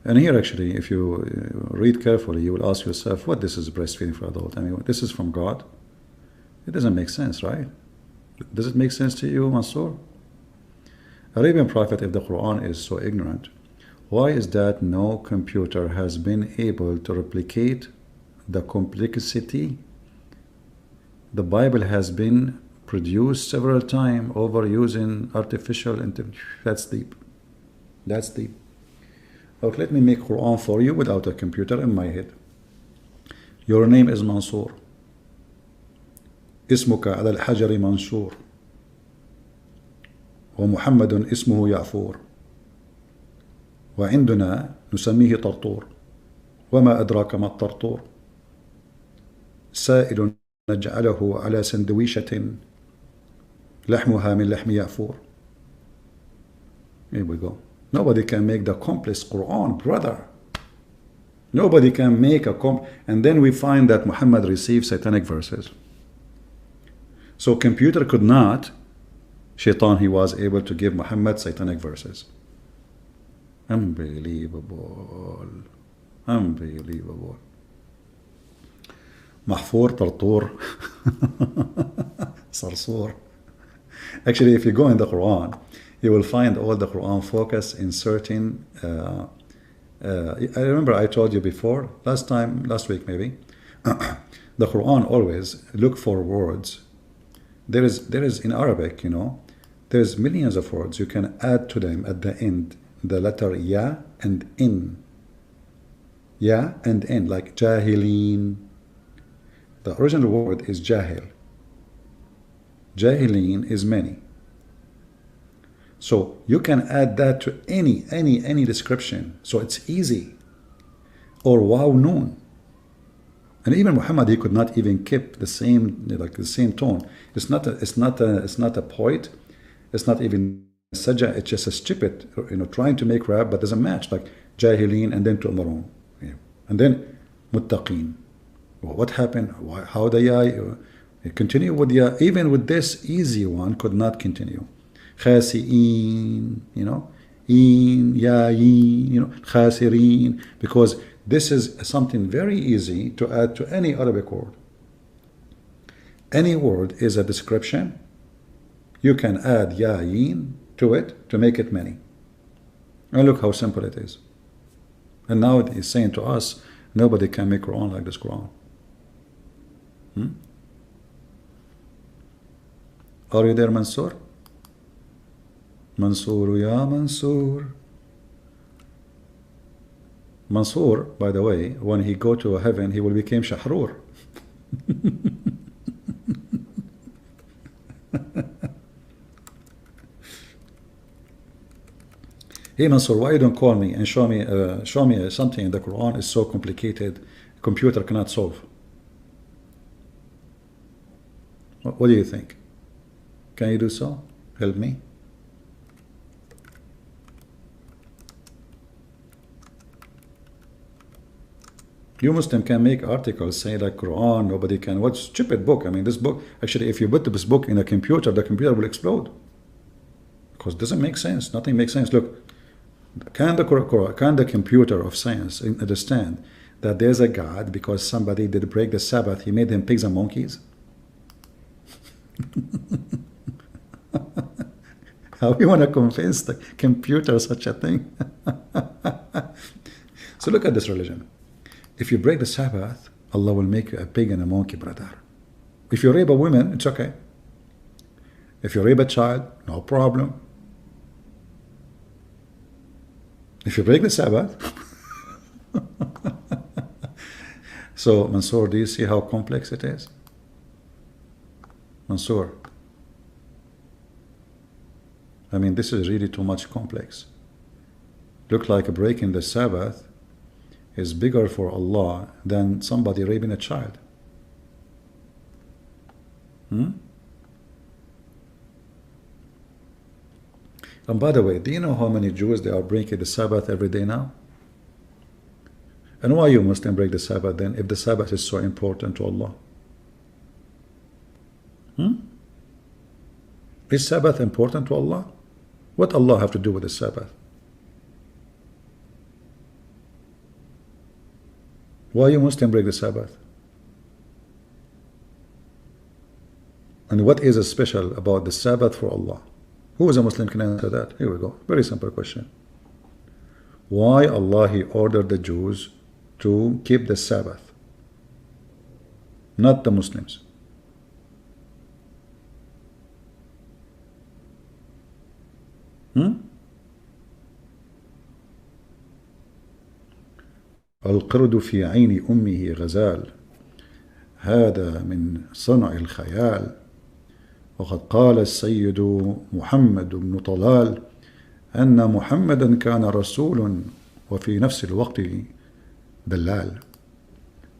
And here actually, if you read carefully, you will ask yourself, what this is breastfeeding for adult? I mean, this is from God? It doesn't make sense, right? Does it make sense to you, Mansour? Arabian prophet, if the Quran is so ignorant, why is that no computer has been able to replicate the complexity? The Bible has been produced several times over using artificial intelligence. That's deep. That's deep. Okay, let me make Quran for you without a computer in my head. Your name is Mansour. اسمك على الحجر منشور ومحمد اسمه يعفور وعندنا نسميه طرطور وما أدراك ما الطرطور سائل نجعله على سندويشة لحمها من لحم يعفور. Here we go. Nobody can make the complex Quran, brother. Nobody can make and then we find that Muhammad received satanic verses. So computer could not. Shaitan, he was able to give Muhammad satanic verses. Unbelievable. Unbelievable. Mahfour, Tartour, Sarsour. Actually, if you go in the Quran, you will find all the Quran focus in certain I remember I told you before, last week maybe, the Quran always look for words. There is in Arabic, there's millions of words. You can add to them at the end the letter ya and in. Ya and in, like jahilin. The original word is jahil. Jahilin is many. So you can add that to any description. So it's easy. Or wow noon. And even Muhammad, he could not even keep the same tone. It's not a poet. It's not even sajja. It's just a stupid, trying to make rap, but doesn't match. Like jahilin and then tu'marun, and then muttaqin. What happened? How the Continue with the, even with this easy one, could not continue. Khasi'in, you know, in, yayin, you know, khasirin, because this is something very easy to add to any Arabic word. Any word is a description. You can add yayin to it to make it many. And look how simple it is. And now he's saying to us, nobody can make Quran like this Quran. Are you there, Mansoor? Mansoor, ya Mansoor. Mansoor, by the way, when he go to heaven, he will become Shahrur. Hey Mansoor, why you don't call me and show me something in the Quran is so complicated, computer cannot solve? What do you think? Can you do so? Help me. You Muslim can make articles saying like Quran, nobody can. What stupid book? I mean, this book, actually, if you put this book in a computer, the computer will explode. Because it doesn't make sense. Nothing makes sense. Look, can the computer of science understand that there's a God because somebody did break the Sabbath, he made them pigs and monkeys? How you want to convince the computer such a thing? So look at this religion. If you break the Sabbath, Allah will make you a pig and a monkey, brother. If you rape a woman, it's okay. If you rape a child, no problem. If you break the Sabbath. So, Mansoor, do you see how complex it is? Mansoor. I mean, this is really too much complex. Look like breaking the Sabbath is bigger for Allah than somebody raping a child. And by the way, do you know how many Jews they are breaking the Sabbath every day now? And why you Muslim break the Sabbath then, if the Sabbath is so important to Allah? Is Sabbath important to Allah? What Allah have to do with the Sabbath? Why you Muslim break the Sabbath? And what is special about the Sabbath for Allah? Who is a Muslim can answer that? Here we go. Very simple question. Why Allah He ordered the Jews to keep the Sabbath, not the Muslims? القرد في عين أمه غزال هذا من صنع الخيال وقد قال السيد محمد بن طلال أن محمدا كان رسول وفي نفس الوقت دلال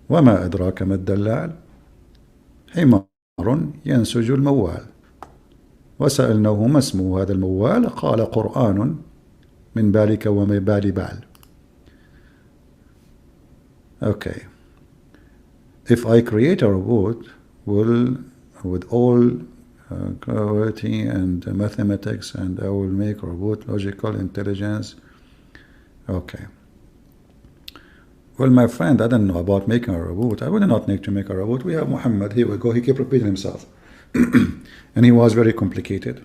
وما أدراك ما الدلال حمار ينسج الموال وسألناه ما اسمه هذا الموال قال قرآن من بالك وما بال بال. Okay, if I create a robot with all clarity and mathematics, and I will make a robot logical intelligence. Okay. Well, my friend, I don't know about making a robot. I would not need to make a robot. We have Muhammad. Here we go. He kept repeating himself. And he was very complicated.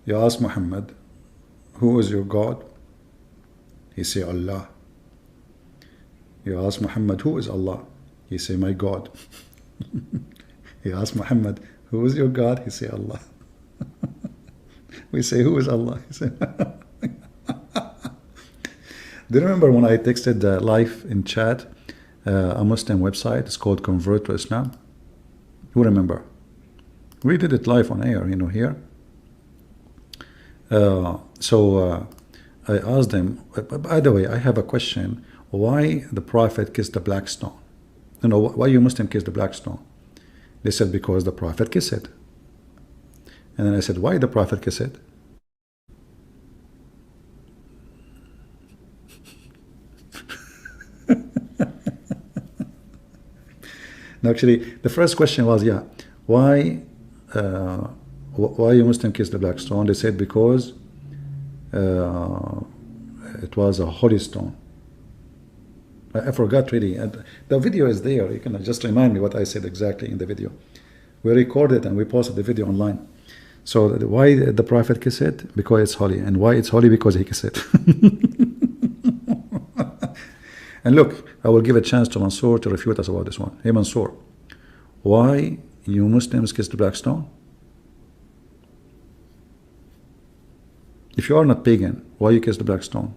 You ask Muhammad, who is your God? He say, Allah. You ask Muhammad, who is Allah? He say, my God. You ask Muhammad, who is your God? He say, Allah. We say, who is Allah? He say, do you remember when I texted live in chat a Muslim website? It's called Convert to Islam. Who remember? We did it live on air, you know, here. So I asked them, by the way, I have a question. Why the Prophet kissed the black stone? You know, why you Muslim kiss the black stone? They said, because the Prophet kissed it. And then I said, why the Prophet kiss it? No, actually, the first question was, yeah, why you Muslim kiss the black stone? They said because it was a holy stone. I forgot really. And the video is there. You can just remind me what I said exactly in the video. We recorded and we posted the video online. So why the Prophet kiss it? Because it's holy. And why it's holy? Because he kissed it. And look, I will give a chance to Mansour to refute us about this one. Hey Mansour, why you Muslims kiss the black stone? If you are not pagan, why you kiss the black stone?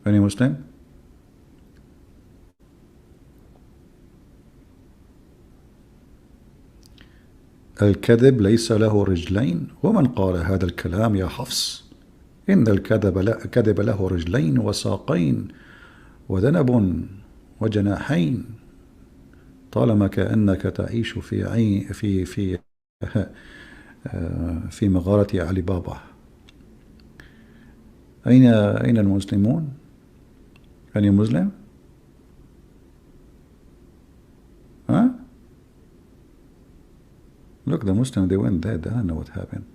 Any Muslim? الكذب ليس له رجلين ومن قال هذا الكلام يا حفص إن الكذب له رجلين وساقين وذنب وجناحين طالما كأنك تعيش في مغارة علي بابا. أين المسلمون؟ Any Muslim? Huh? Look, the Muslim, they went dead. I don't know what happened.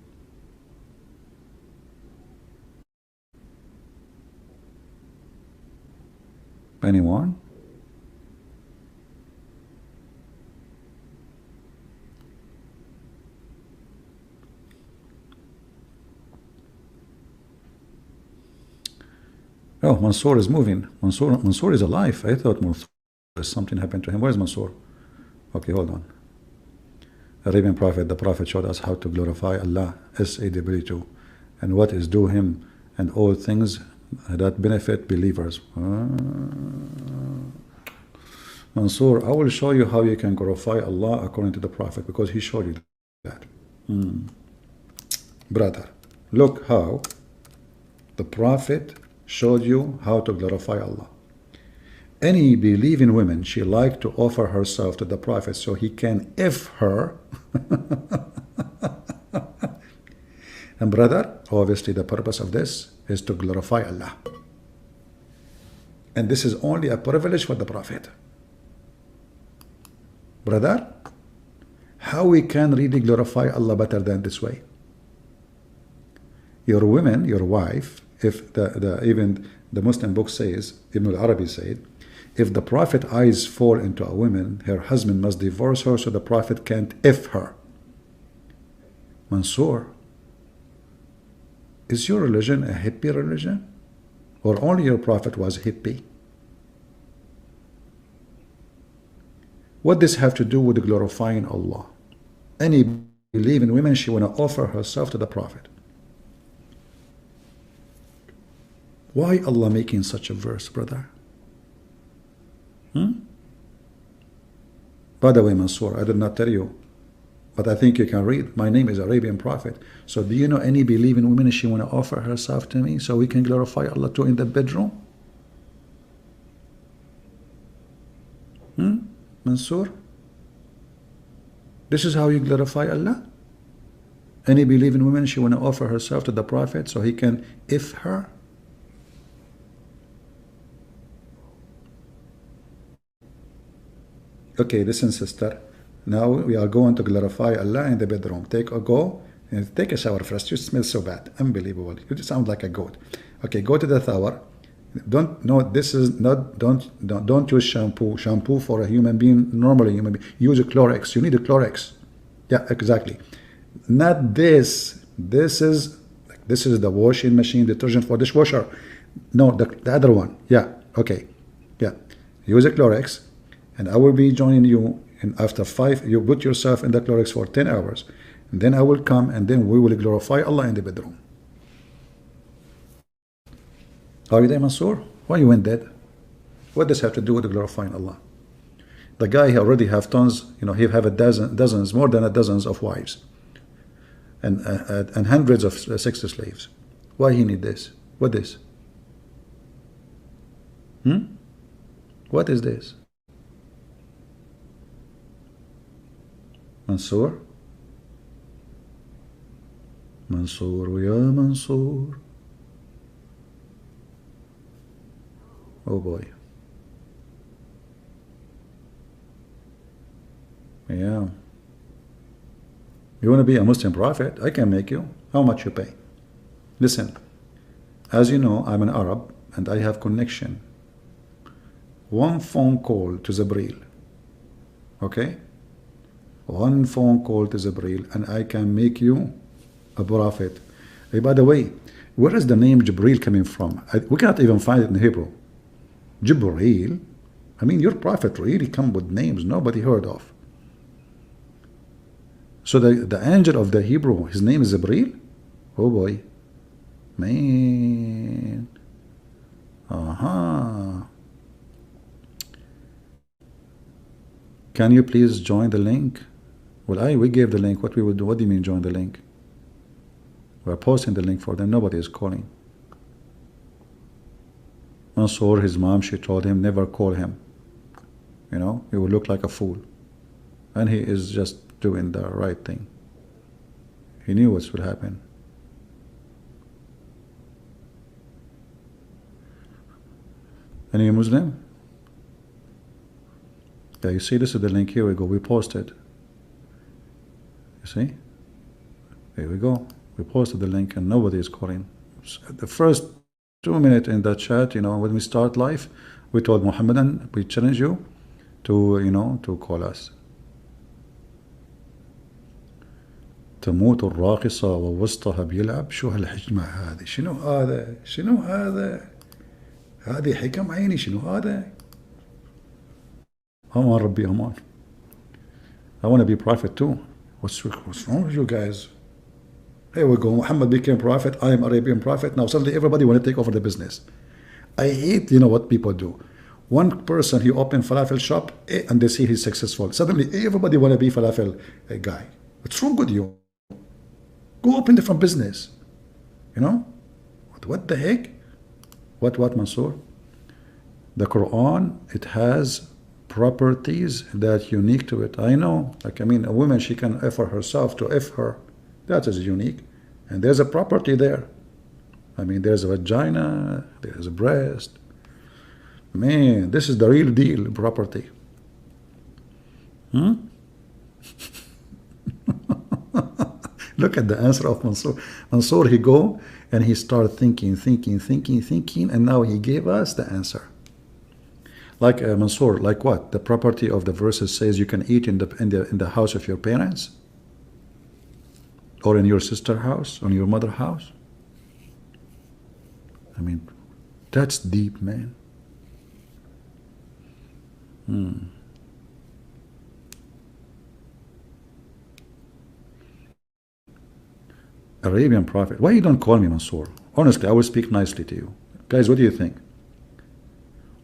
Anyone? Oh, Mansour is moving. Mansour is alive. I thought Mansour, something happened to him. Where's Mansour? Okay, hold on. Arabian Prophet, the Prophet showed us how to glorify Allah, SAW, and what is due Him, and all things that benefit believers. Mansour, I will show you how you can glorify Allah according to the Prophet, because he showed you that. Brother, look how the Prophet showed you how to glorify Allah. Any believing woman, she like to offer herself to the Prophet so he can F her. And brother, obviously the purpose of this is to glorify Allah. And this is only a privilege for the Prophet. Brother, how we can really glorify Allah better than this way? Your women, your wife, if even the Muslim book says, Ibn al-Arabi said, if the Prophet eyes fall into a woman, her husband must divorce her so the Prophet can't F her. Mansour, is your religion a hippie religion? Or only your Prophet was hippie? What does this have to do with glorifying Allah? Any believing woman, she want to offer herself to the Prophet. Why Allah making such a verse, brother? By the way, Mansour, I did not tell you, but I think you can read. My name is Arabian Prophet. So do you know any believing woman, she want to offer herself to me so we can glorify Allah too in the bedroom? Mansour? This is how you glorify Allah? Any believing woman, she want to offer herself to the Prophet so he can F her? Okay, listen, sister. Now we are going to glorify Allah in the bedroom. Take a shower first. You smell so bad. Unbelievable. You sound like a goat. Okay, go to the shower. Don't use shampoo. Shampoo for a human being, normally human being. Use a Clorox. You need a Clorox. Yeah, exactly. Not this. This is the washing machine, detergent for dishwasher. No, the other one. Yeah. Okay. Yeah. Use a Clorox. And I will be joining you, and after 5, you put yourself in the Clorox for 10 hours. And then I will come, and then we will glorify Allah in the bedroom. Are you there, Mansour? Why you went dead? What does have to do with glorifying Allah? The guy he already have tons, he have more than a dozens of wives. And hundreds of sex slaves. Why he need this? What is? What is this? Mansour? Mansoor, ya Mansoor. Oh boy. Yeah. You want to be a Muslim prophet? I can make you. How much you pay? Listen, as you know, I'm an Arab and I have connection. One phone call to Jibreel, okay? One phone call to Jibreel and I can make you a prophet. Hey, by the way, where is the name Jibreel coming from? We cannot even find it in Hebrew. Jibreel, I mean, your prophet really come with names nobody heard of. So the angel of the Hebrew, his name is Jibreel? Oh boy. Man. Can you please join the link? Well, we gave the link. What we would do? What do you mean join the link? We're posting the link for them. Nobody is calling. Mansoor, his mom, she told him never call him. You know, he will look like a fool. And he is just doing the right thing. He knew what would happen. Any Muslim? Yeah, you see, this is the link. Here we go. We posted. You see? Here we go. We posted the link and nobody is calling. The first 2 minutes in that chat, you know, when we start live, we told Muhammadan, we challenge you to, you know, to call us. تموت الراقصة ووسطها بيلعب شو هالحجمة هذه شنو هذا شنو هذا هذه حكم عيني شنو هذا أمان ربي أمان. I want to be prophet too. What's wrong with you guys? Here we go. Muhammad became prophet. I am Arabian prophet. Now suddenly everybody want to take over the business. I hate, you know what people do. One person, he opened falafel shop and they see he's successful. Suddenly everybody want to be falafel guy. What's wrong with you? Go open different business. You know? What the heck? What Mansoor? The Quran, it has properties that unique to it. I know. Like, I mean, a woman, she can offer herself to F her. That is unique. And there's a property there. I mean, there's a vagina, there's a breast. Man, this is the real deal property. Look at the answer of Mansoor. Mansoor, he go and he started thinking, and now he gave us the answer. Like Mansoor, like what? The property of the verses says you can eat in the house of your parents, or in your sister's house, or in your mother's house. I mean, that's deep, man. Arabian prophet. Why you don't call me Mansoor? Honestly, I will speak nicely to you. Guys, what do you think?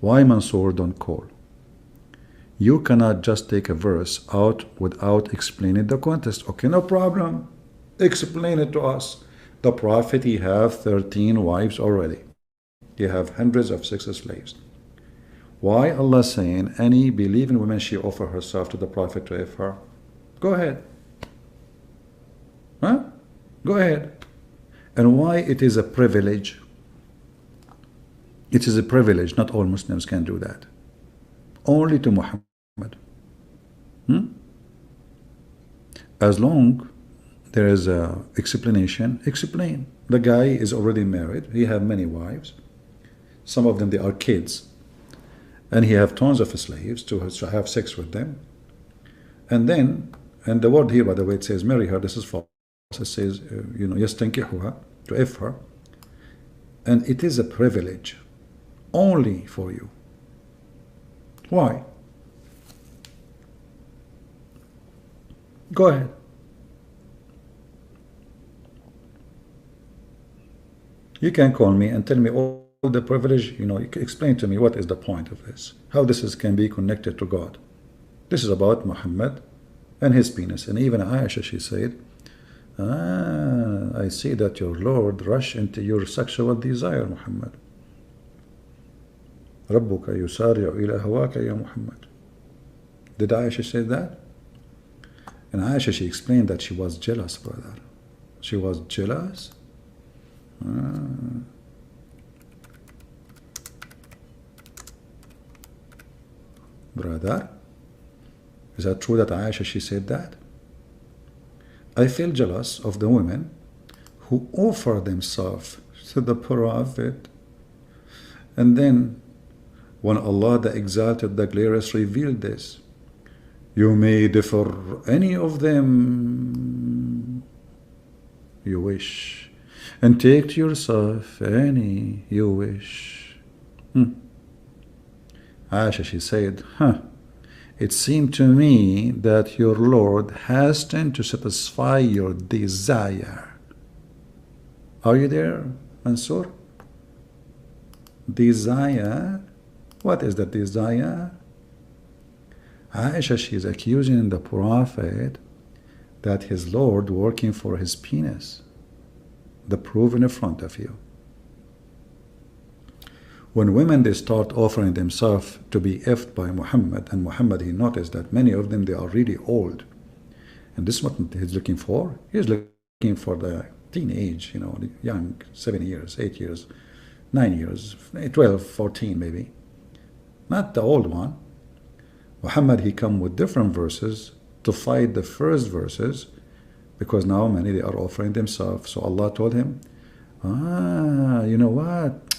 Why Mansoor don't call? You cannot just take a verse out without explaining the context. Okay, no problem. Explain it to us. The prophet, he have 13 wives already. He have hundreds of sex slaves. Why Allah saying any believing woman she offer herself to the prophet to F her? Go ahead. Huh? Go ahead. And why it is a privilege? It is a privilege. Not all Muslims can do that. Only to Muhammad. As long there is a explanation, explain. The guy is already married. He have many wives. Some of them, they are kids. And he have tons of slaves to have sex with them. And then, and the word here, by the way, it says marry her. This is false. It says, you know, yastankihuha, to F her. And it is a privilege only for you. Why? Go ahead. You can call me and tell me all the privilege, you know, you can explain to me what is the point of this, how this can be connected to God. This is about Muhammad and his penis. And even Aisha, she said, I see that your Lord rush into your sexual desire, Muhammad. ربك يسارع إلى هواك يا Muhammad. Did Aisha say that? And Aisha, she explained that she was jealous, brother. She was jealous? Brother, is that true that Aisha, she said that? I feel jealous of the women who offer themselves to the Prophet, and then when Allah the Exalted, the Glorious, revealed this, you may differ any of them you wish, and take to yourself any you wish. Aisha, she said, it seemed to me that your Lord hastened to satisfy your desire. Are you there, Mansur? Desire? What is the desire? Aisha, she is accusing the Prophet that his Lord working for his penis. The proof in front of you. When women, they start offering themselves to be effed by Muhammad, and Muhammad, he noticed that many of them, they are really old. And this is what he's looking for. He's looking for the teenage, you know, the young, 7 years, 8 years, 9 years, 12, 14 maybe. Not the old one. Muhammad, he come with different verses to fight the first verses, because now many, they are offering themselves. So Allah told him, you know what?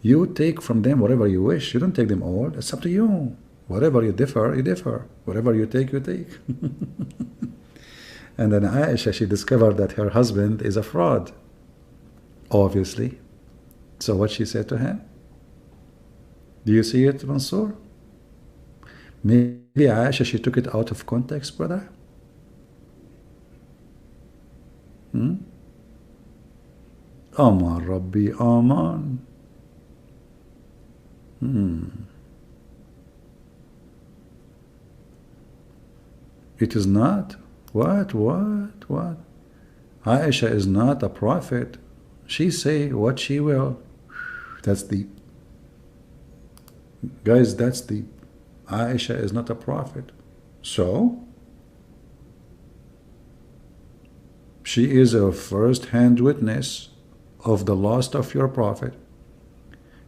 You take from them whatever you wish. You don't take them all. It's up to you. Whatever you differ, you differ. Whatever you take, you take. And then Aisha, she discovered that her husband is a fraud, obviously. So what she said to him? Do you see it, Mansour? Maybe Aisha, she took it out of context, brother. Aman Rabbi, Aman. It is not. What? Aisha is not a prophet. She say what she will. That's deep. Guys, that's deep. Aisha is not a prophet. So, she is a first-hand witness of the loss of your prophet.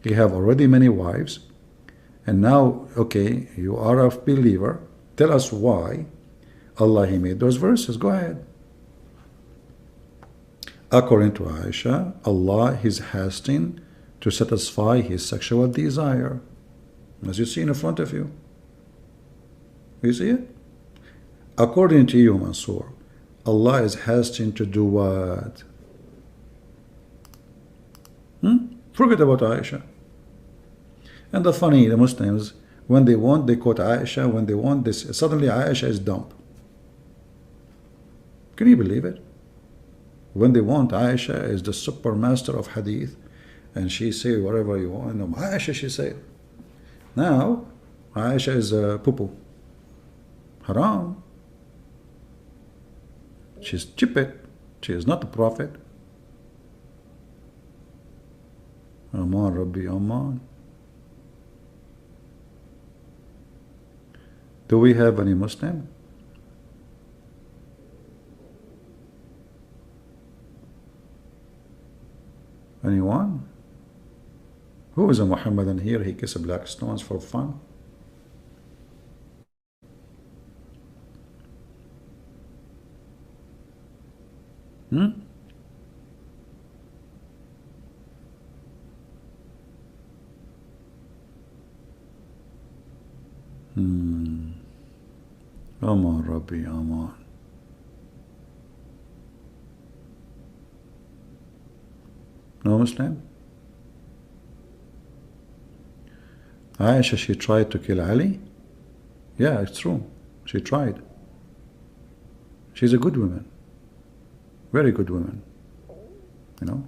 He have already many wives, and now, okay, you are a believer. Tell us why Allah, he made those verses. Go ahead. According to Aisha, Allah is hastening to satisfy his sexual desire, as you see in front of you. You see it? According to you, Mansour, Allah is hastening to do what? Forget about Aisha. And the funny, the Muslims, when they want, they quote Aisha. When they want this, suddenly Aisha is dumb. Can you believe it? When they want, Aisha is the super master of hadith, and she say whatever you want. No, Aisha, she said. Now, Aisha is a poo-poo. Haram. She's Djupet. She is not a prophet. Aman Rabbi, Aman. Do we have any Muslim? Anyone? Who is a Muhammadan here? He kisses black stones for fun. Aman Rabbi, Aman. No Muslim? Aisha, she tried to kill Ali? Yeah, it's true. She tried. She's a good woman. Very good woman. You know?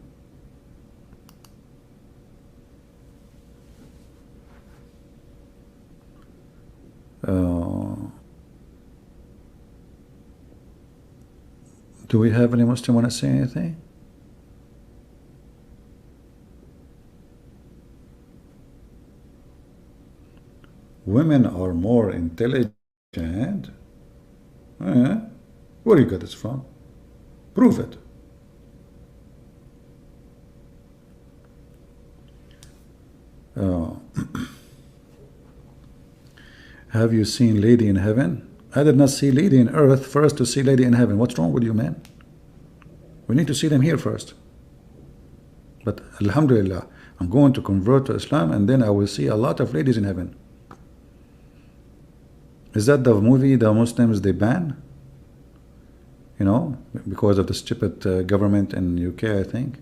Do we have any Muslim want to say anything? Women are more intelligent. Where you got this from? Prove it. Uh, have you seen lady in heaven? I did not see lady in earth first to see lady in heaven. What's wrong with you, man? We need to see them here first. But alhamdulillah, I'm going to convert to Islam, and then I will see a lot of ladies in heaven. Is that the movie the Muslims they ban? You know, because of the stupid government in UK, I think.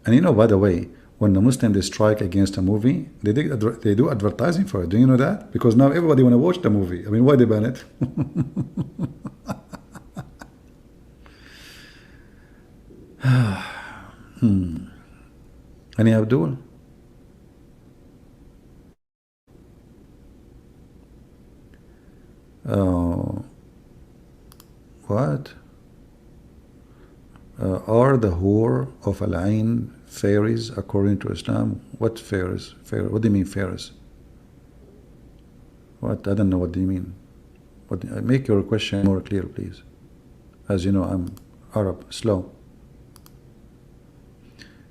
And you know, by the way, when the Muslims they strike against a movie, they do advertising for it. Do you know that? Because now everybody want to watch the movie. I mean, why they ban it? Any Abdul? What? Are the whore of Al-Ain fairies according to Islam? What fairies? What do you mean fairies? What? I don't know. What do you mean? Make your question more clear, please. As you know, I'm Arab, slow.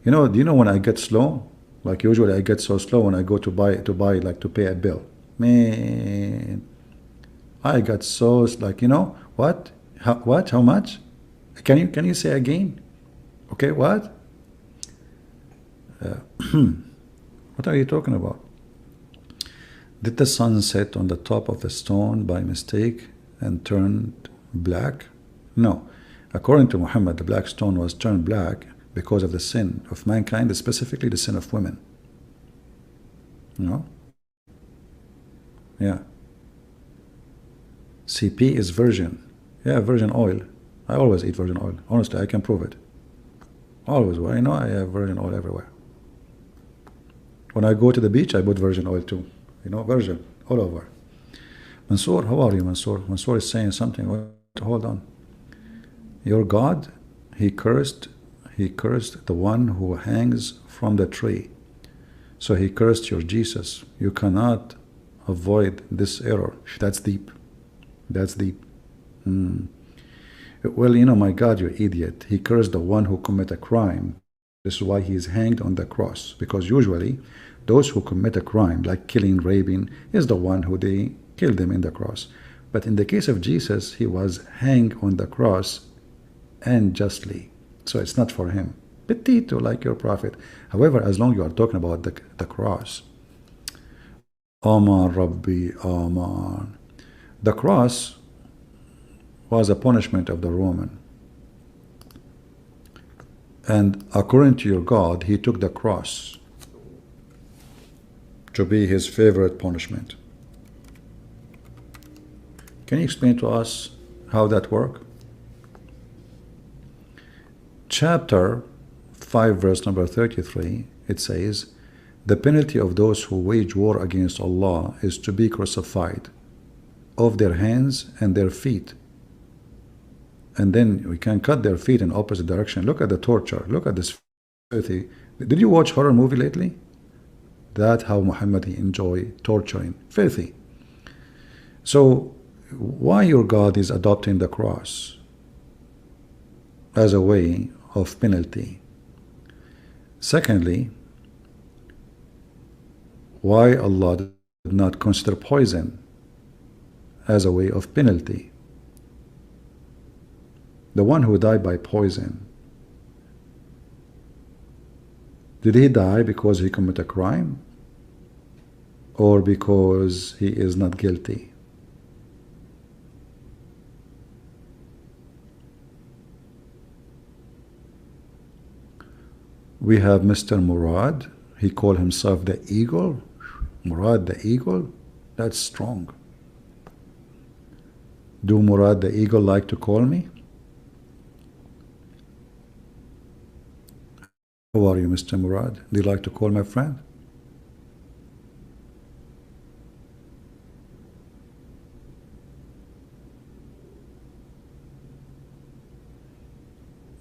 You know, do you know when I get slow? Like usually I get so slow when I go to buy like to pay a bill. Man, I got so like, you know what? How much? Can you say again? Okay, what? What are you talking about? Did the sun set on the top of the stone by mistake and turned black? No. According to Muhammad, the black stone was turned black because of the sin of mankind, specifically the sin of women. You know? Yeah. CP is virgin. Yeah, virgin oil. I always eat virgin oil. Honestly, I can prove it. Always. Well, I know I have virgin oil everywhere. When I go to the beach, I put virgin oil too. You know, virgin all over. Mansoor, how are you, Mansoor? Mansoor is saying something. Hold on. Your God, he cursed the one who hangs from the tree. So he cursed your Jesus. You cannot avoid this error. That's deep. That's deep. Well, you know, my God, you idiot. He cursed the one who commit a crime. This is why he is hanged on the cross. Because usually, those who commit a crime, like killing, raping, is the one who they kill them in the cross. But in the case of Jesus, he was hanged on the cross and justly. So it's not for him. Petito, like your prophet. However, as long as you are talking about the cross. Aman Rabbi, Aman. The cross was a punishment of the Roman. And according to your God, he took the cross to be his favorite punishment. Can you explain to us how that works? Chapter 5, verse number 33, it says, the penalty of those who wage war against Allah is to be crucified, off their hands and their feet. And then we can cut their feet in opposite direction. Look at the torture. Look at this filthy. Did you watch horror movie lately? That's how Muhammad he enjoy torturing. Filthy. So why your God is adopting the cross as a way of penalty? Secondly, why Allah did not consider poison as a way of penalty? The one who died by poison, did he die because he committed a crime or because he is not guilty? We have Mr. Murad. He called himself the eagle. Murad the eagle? That's strong. Do Murad the eagle like to call me? How are you, Mr. Murad? Do you like to call my friend?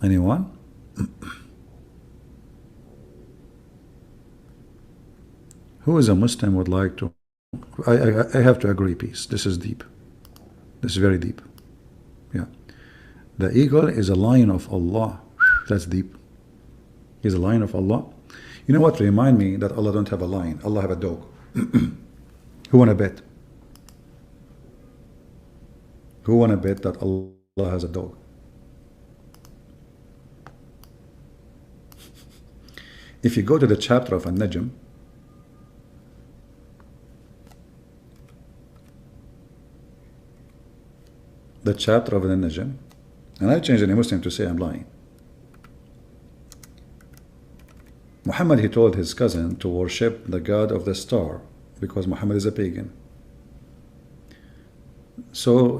Anyone? Who is a Muslim would like to? I have to agree, peace. This is deep. This is very deep. Yeah. The eagle is a lion of Allah. That's deep. He's a lion of Allah. You know what? Remind me that Allah don't have a lion. Allah have a dog. Who wanna bet? Who wanna bet that Allah has a dog? If you go to the chapter of An-Najm, the chapter of An-Najm, and I changed any Muslim to say I'm lying. Muhammad, he told his cousin to worship the god of the star because Muhammad is a pagan. So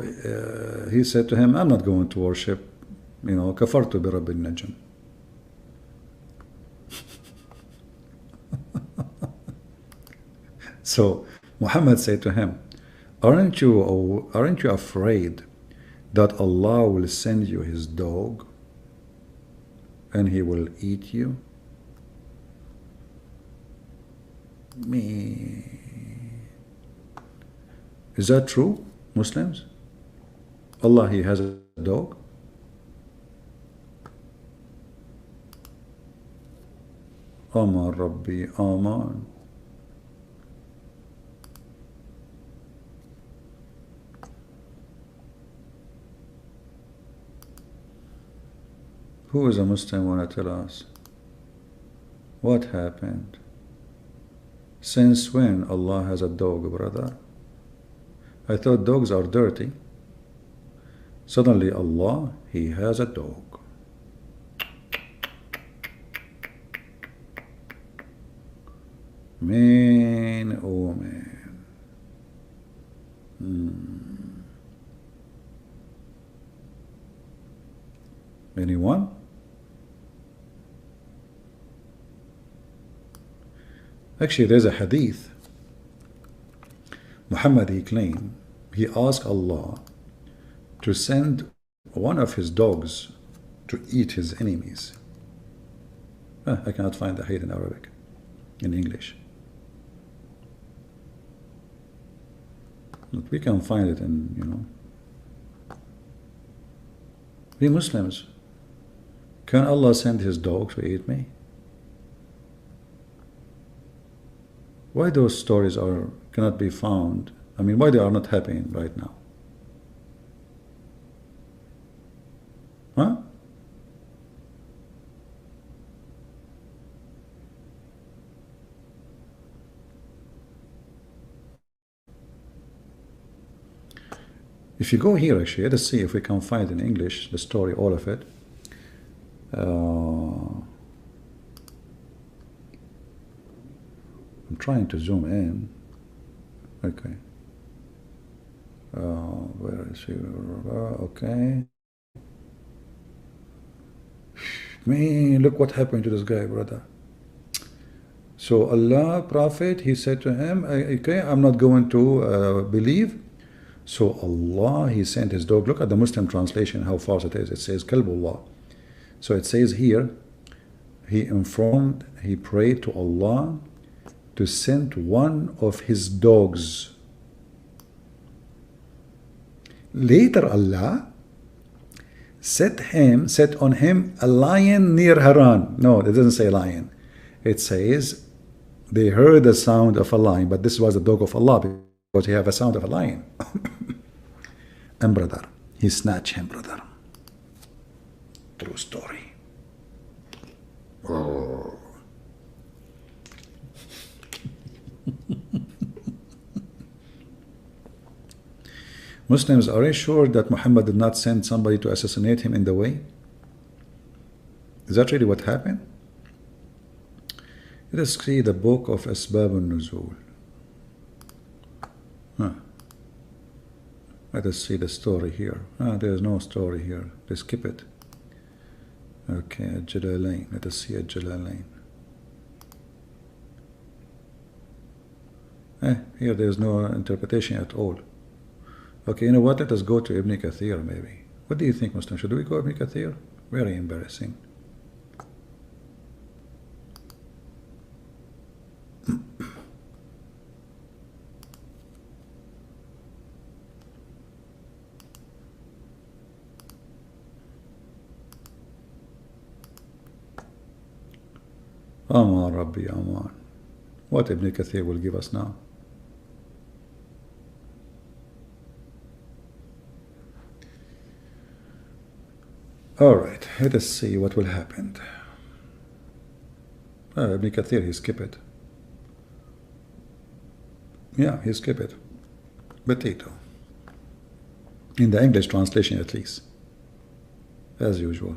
he said to him, I'm not going to worship, kafartu bi Rabbil Najm. So Muhammad said to him, aren't you afraid that Allah will send you his dog and he will eat you? Me. Is that true, Muslims? Allah, he has a dog? Aman Rabbi, Aman. Who is a Muslim want to tell us? What happened? Since when Allah has a dog, brother? I thought dogs are dirty. Suddenly Allah, he has a dog. Man, oh man. Anyone? Actually, there's a hadith. Muhammad, he claimed, he asked Allah to send one of his dogs to eat his enemies. I cannot find the hadith in Arabic, in English. But we can find it in, We Muslims, can Allah send his dog to eat me? Why those stories cannot be found? I mean, why they are not happening right now? Huh? If you go here, actually, let us see if we can find in English the story, all of it. I'm trying to zoom in. Okay. Where is he? Okay. Man, look what happened to this guy, brother. So Allah, Prophet, he said to him, okay, I'm not going to believe. So Allah, he sent his dog. Look at the Muslim translation, how false it is. It says Kalbullah. So it says here, he prayed to Allah to send one of his dogs. Later Allah set on him a lion near Haran. No, it doesn't say lion. It says they heard the sound of a lion, but this was the dog of Allah because he have a sound of a lion. And brother, he snatched him, brother. True story. Oh. Muslims, are you sure that Muhammad did not send somebody to assassinate him in the way? Is that really what happened? Let us see the book of Asbab al-Nuzul. Let us see the story here. There is no story here. Let's skip it. Okay, Al-Jalalain. Let us see Al-Jalalain. Here there is no interpretation at all. Okay, you know what? Let us go to Ibn Kathir maybe. What do you think, Muslim? Should we go Ibn Kathir? Very embarrassing. Aman Rabbi Aman. What Ibn Kathir will give us now? Alright, let us see what will happen. Ibn Kathir, he skip it. Yeah, he skip it. Potato. In the English translation at least. As usual.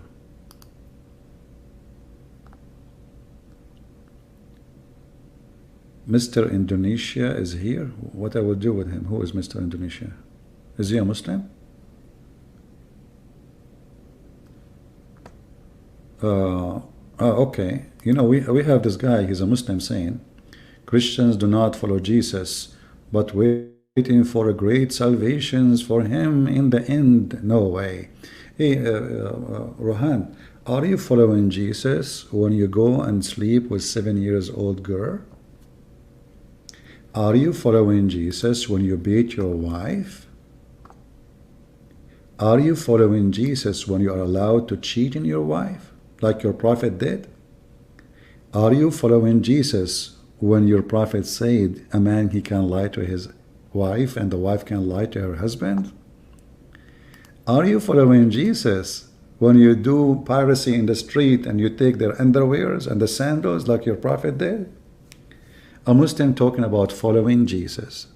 Mr. Indonesia is here. What I will do with him? Who is Mr. Indonesia? Is he a Muslim? Okay. You know, we have this guy, he's a Muslim, saying Christians do not follow Jesus, but waiting for a great salvations for him in the end. No way. Hey, Rohan, are you following Jesus when you go and sleep with 7-year-old girl? Are you following Jesus when you beat your wife? Are you following Jesus when you are allowed to cheat on your wife, like your prophet did? Are you following Jesus when your prophet said a man, he can lie to his wife and the wife can lie to her husband? Are you following Jesus when you do piracy in the street and you take their underwears and the sandals like your prophet did? A Muslim talking about following Jesus.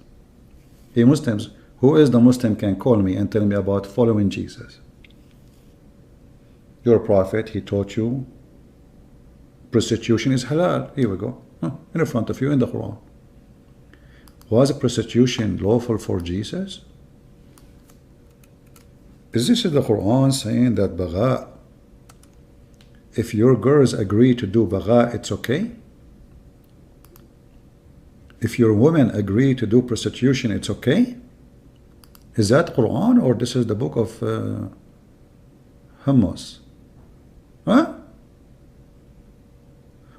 Hey Muslims, who is the Muslim can call me and tell me about following Jesus? Your prophet, he taught you prostitution is halal. Here we go. In front of you in the Quran. Was prostitution lawful for Jesus? Is this the Quran saying that bagha, if your girls agree to do bagha, it's okay? If your women agree to do prostitution, it's okay? Is that Quran or this is the book of Hummus? Huh?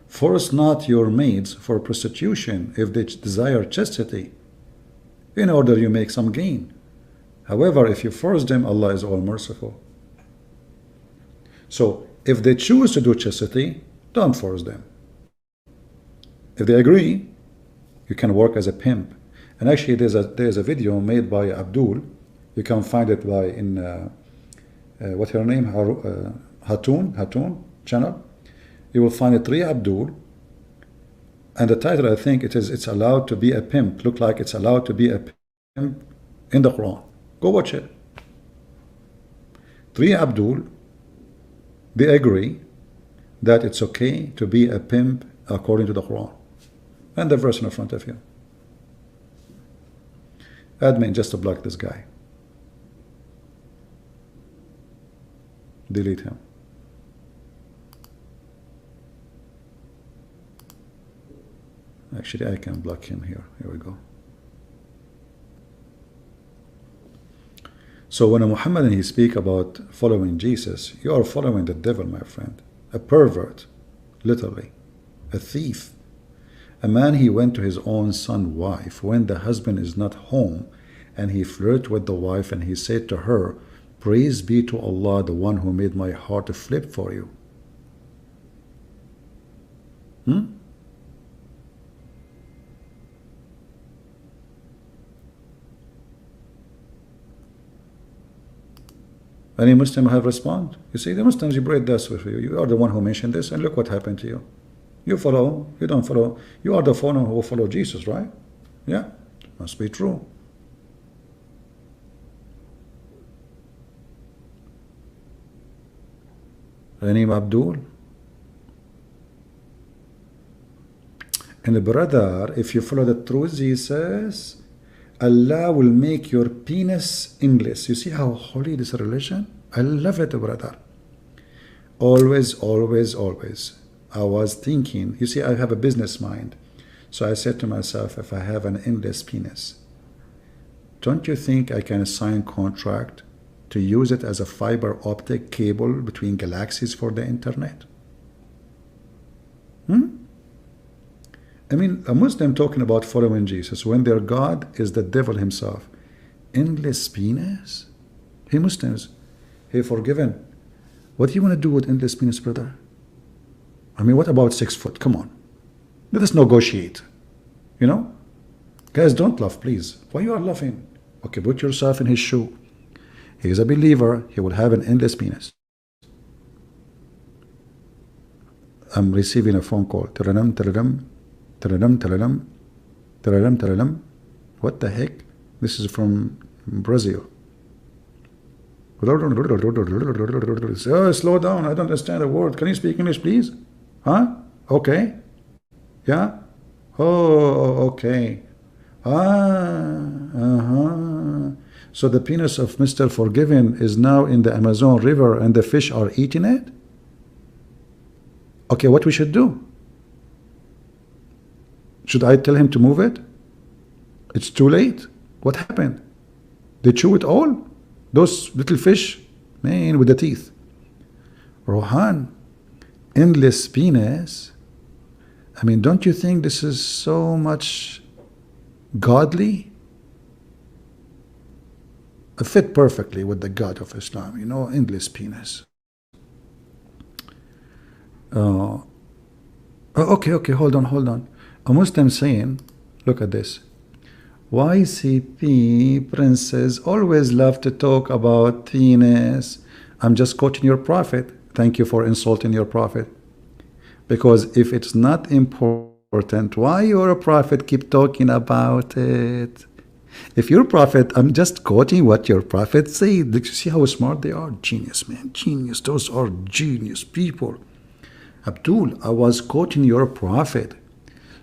Force not your maids for prostitution if they desire chastity, in order you make some gain. However, if you force them, Allah is all merciful. So, if they choose to do chastity, don't force them. If they agree, you can work as a pimp. And actually, there's a video made by Abdul. You can find it by what's her name? Hatun channel. You will find it 3 Abdul. And the title, I think it's allowed to be a pimp. Look like it's allowed to be a pimp in the Quran. Go watch it. 3 Abdul, they agree that it's okay to be a pimp according to the Quran. And the verse in front of you. Admin, just to block this guy. Delete him. Actually, I can block him here. Here we go. So when a Muhammadan he speak about following Jesus, you are following the devil, my friend. A pervert, literally. A thief. A man, he went to his own son's wife when the husband is not home, and he flirted with the wife and he said to her, "Praise be to Allah, the one who made my heart flip for you." Any Muslim have respond? You see, the Muslims, you break this with you. You are the one who mentioned this, and look what happened to you. You follow, you don't follow. You are the follower who follow Jesus, right? Yeah, must be true. Any Abdul? And brother, if you follow the true Jesus, Allah will make your penis English. You see how holy this religion? I love it, brother. Always, always, always. I was thinking, you see, I have a business mind. So I said to myself, if I have an endless penis, don't you think I can sign contract to use it as a fiber optic cable between galaxies for the internet? I mean, a Muslim talking about following Jesus when their God is the devil himself. Endless penis? Hey Muslims, hey forgiven, what do you want to do with endless penis, brother? I mean, what about 6 foot? Come on. Let us negotiate. You know? Guys, don't laugh, please. Why you are laughing? Okay, put yourself in his shoe. He is a believer. He will have an endless penis. I'm receiving a phone call. Tararam, tararam, tararam, tararam, tararam, tararam. What the heck? This is from Brazil. Oh, slow down. I don't understand a word. Can you speak English, please? Huh? Okay. Yeah? Oh, okay. So the penis of Mr. Forgiven is now in the Amazon River and the fish are eating it? Okay, what we should do? Should I tell him to move it? It's too late. What happened? They chew it all? Those little fish? Man, with the teeth. Rohan, endless penis. I mean, don't you think this is so much godly? It fit perfectly with the God of Islam, you know, endless penis. Okay, hold on. A Muslim saying, look at this. YCP princes always love to talk about penis. I'm just quoting your prophet. Thank you for insulting your prophet. Because if it's not important, why your prophet keep talking about it? If your prophet, I'm just quoting what your prophet said. Look, see how smart they are? Genius, man. Genius. Those are genius people. Abdul, I was quoting your prophet.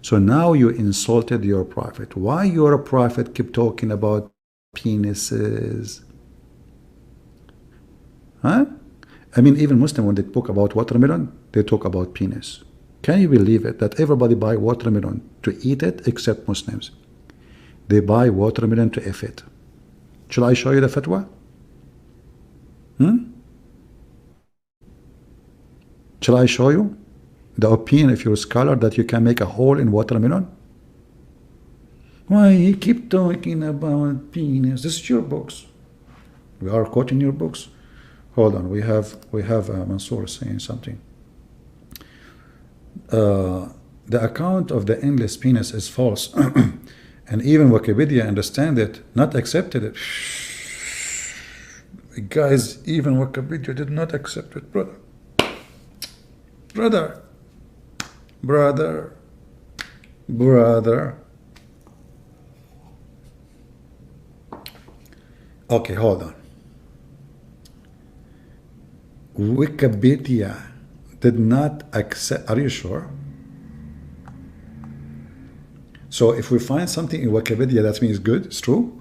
So now you insulted your prophet. Why your prophet keep talking about penises? Huh? I mean, even Muslim, when they talk about watermelon, they talk about penis. Can you believe it? That everybody buy watermelon to eat it except Muslims. They buy watermelon to eat it. Shall I show you the fatwa? Shall I show you the opinion of your scholar that you can make a hole in watermelon? Why you keep talking about penis? This is your books. We are quoting your books. Hold on, we have Mansour saying something. The account of the endless penis is false, and even Wikipedia understand it, not accepted it. Guys, even Wikipedia did not accept it, brother. Okay, hold on. Wikipedia did not accept. Are you sure? So if we find something in Wikipedia that means good, it's true.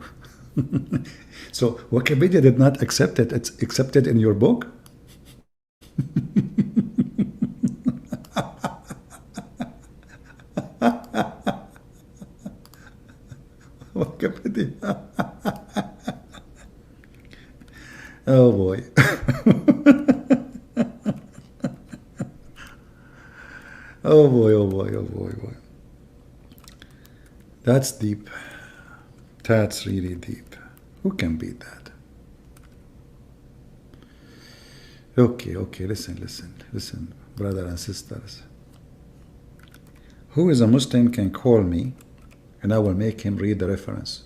So Wikipedia did not accept it. It's accepted in your book. Wikipedia. Oh boy. Oh boy. That's deep. That's really deep. Who can beat that? Okay, listen, brothers and sisters. Who is a Muslim can call me and I will make him read the reference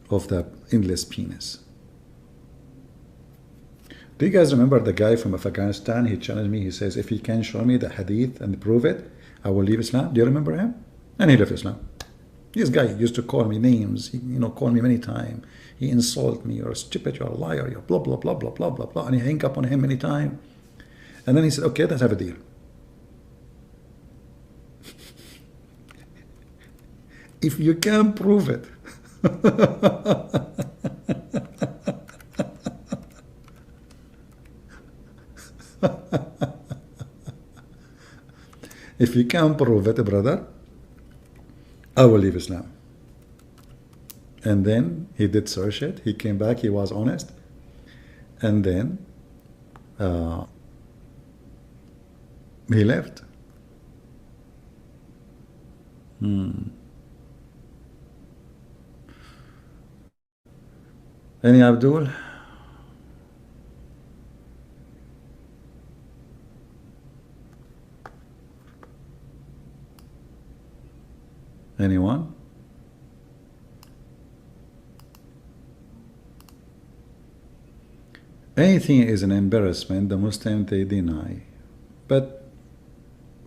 of the endless penis. Do you guys remember the guy from Afghanistan? He challenged me. He says, if he can show me the hadith and prove it, I will leave Islam. Do you remember him? And he left Islam. This guy used to call me names. He, called me many times. He insulted me. You're stupid. You're a liar. You're blah, blah, blah, blah, blah, blah, blah. And he hung up on him many times. And then he said, okay, let's have a deal. If you can prove it. If you can prove it, brother, I will leave Islam. And then he did search it. He came back. He was honest. And then he left. Any Abdul? Anyone? Anything is an embarrassment, the Muslims they deny. But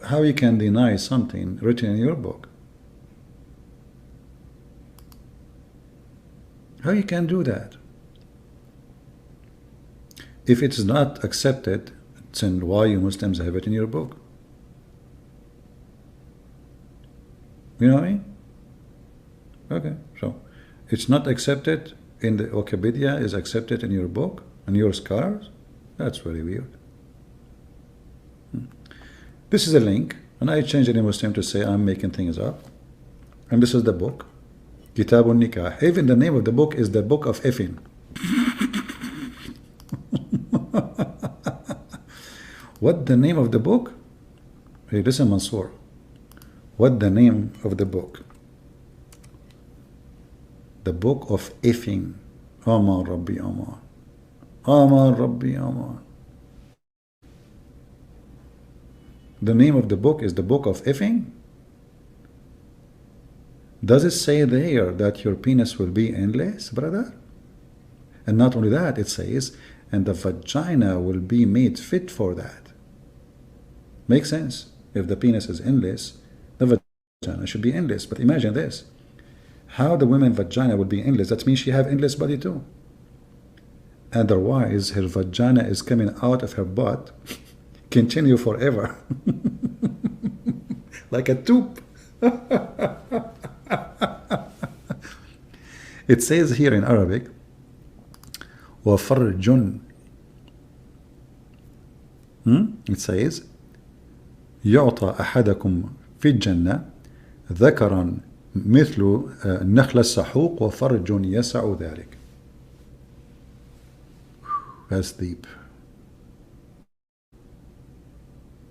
how you can deny something written in your book? How you can do that? If it is not accepted, then why you Muslims have it in your book? You know what I mean? Okay, so it's not accepted in the Wikipedia, is accepted in your book, in your scholars? That's very weird. This is a link, and I change any Muslim to say I'm making things up. And this is the book, Kitabun Nikah. Even the name of the book is the book of effing. What the name of the book? Hey, listen, Mansour. What the name of the book? The book of effing. Aman Rabbi Aman. Aman Rabbi Aman. The name of the book is the book of effing? Does it say there that your penis will be endless, brother? And not only that, it says, and the vagina will be made fit for that. Makes sense. If the penis is endless, the vagina should be endless. But imagine this. How the woman's vagina will be endless? That means she have endless body too. Otherwise, her vagina is coming out of her butt, continue forever. Like a tube. It says here in Arabic, وَفَرْجٌ. It says, يعطى أحدكم في الجنة ذكرا مثل النخل السحوق وفرج يسع ذلك. That's deep.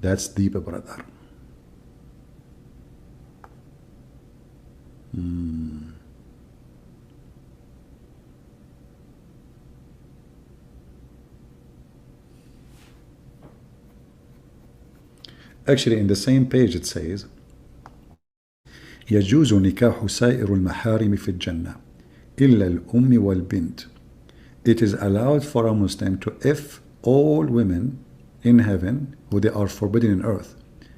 That's deep, brother. Actually, in the same page it says, يجوز نكاح سائر المحارم في الجنة إلا الأم والبنت. It is allowed for a Muslim to F all women in heaven who they are forbidden in earth,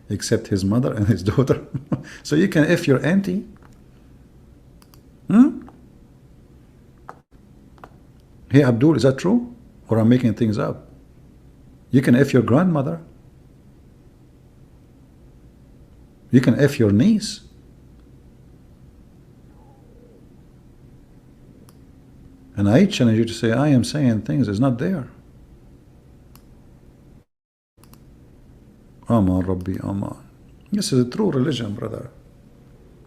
except his mother and his daughter. So you can F your auntie? Hey Abdul, is that true? Or I'm making things up? You can F your grandmother. You can F your niece. And I challenge you to say, I am saying things is not there. Aman Rabbi Aman. This is a true religion, brother.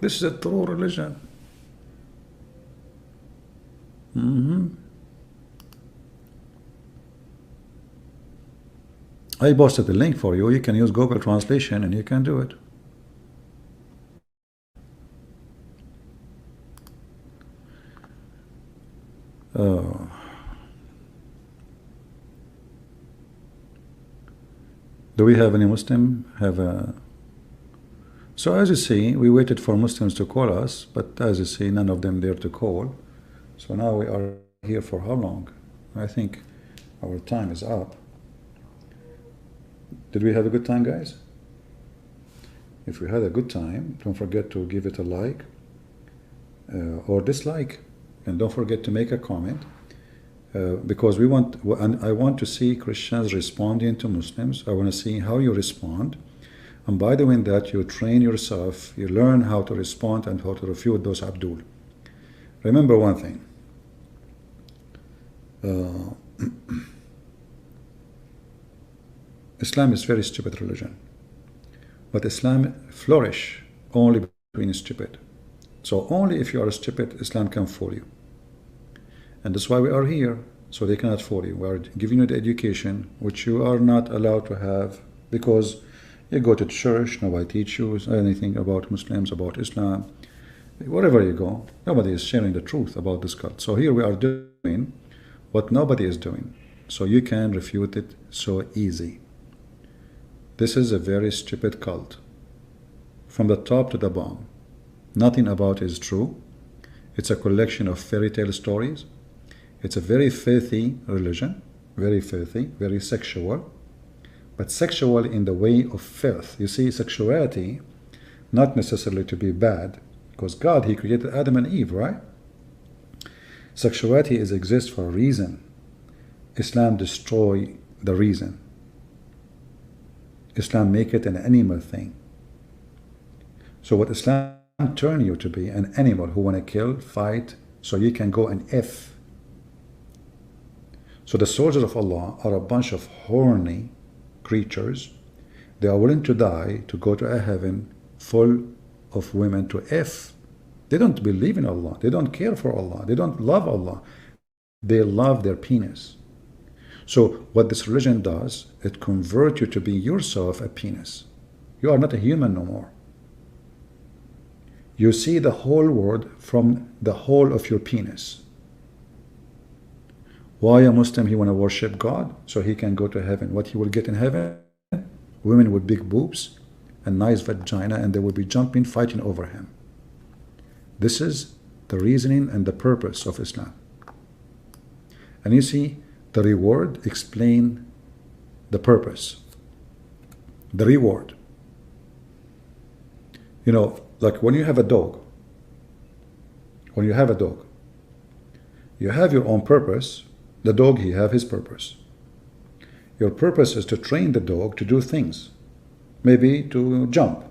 This is a true religion. I posted the link for you. You can use Google Translation and you can do it. Do we have any Muslim have a... So as you see, we waited for Muslims to call us, but as you see, none of them dare to call. So now we are here for how long? I think our time is up. Did we have a good time, guys? If we had a good time, don't forget to give it a like or dislike, and don't forget to make a comment. Because we want, and I want to see Christians responding to Muslims. I want to see how you respond, and by doing that you train yourself, you learn how to respond and how to refute those Abdul. Remember one thing, Islam is very stupid religion, but Islam flourish only between stupid. So only if you are stupid, Islam can fool you. And that's why we are here, so they cannot fool you. We are giving you the education which you are not allowed to have, because you go to church, nobody teach you anything about Muslims, about Islam. Wherever you go, nobody is sharing the truth about this cult. So here we are doing what nobody is doing, so you can refute it so easy. This is a very stupid cult, from the top to the bottom. Nothing about it is true. It's a collection of fairy tale stories. It's a very filthy religion, very filthy, very sexual, but sexual in the way of filth. You see, sexuality, not necessarily to be bad, because God, He created Adam and Eve, right? Sexuality exists for a reason. Islam destroy the reason. Islam make it an animal thing. So what Islam turn you to be an animal who want to kill, fight, so you can go and F. So the soldiers of Allah are a bunch of horny creatures. They are willing to die to go to a heaven full of women to F. They don't believe in Allah. They don't care for Allah. They don't love Allah. They love their penis. So what this religion does, it converts you to be yourself a penis. You are not a human no more. You see the whole world from the whole of your penis. Why a Muslim, he want to worship God so he can go to heaven? What he will get in heaven? Women with big boobs and nice vagina, and they will be jumping, fighting over him. This is the reasoning and the purpose of Islam. And you see, the reward explain the purpose. The reward. You know, like when you have a dog, you have your own purpose. The dog, he have his purpose. Your purpose is to train the dog to do things, maybe to jump,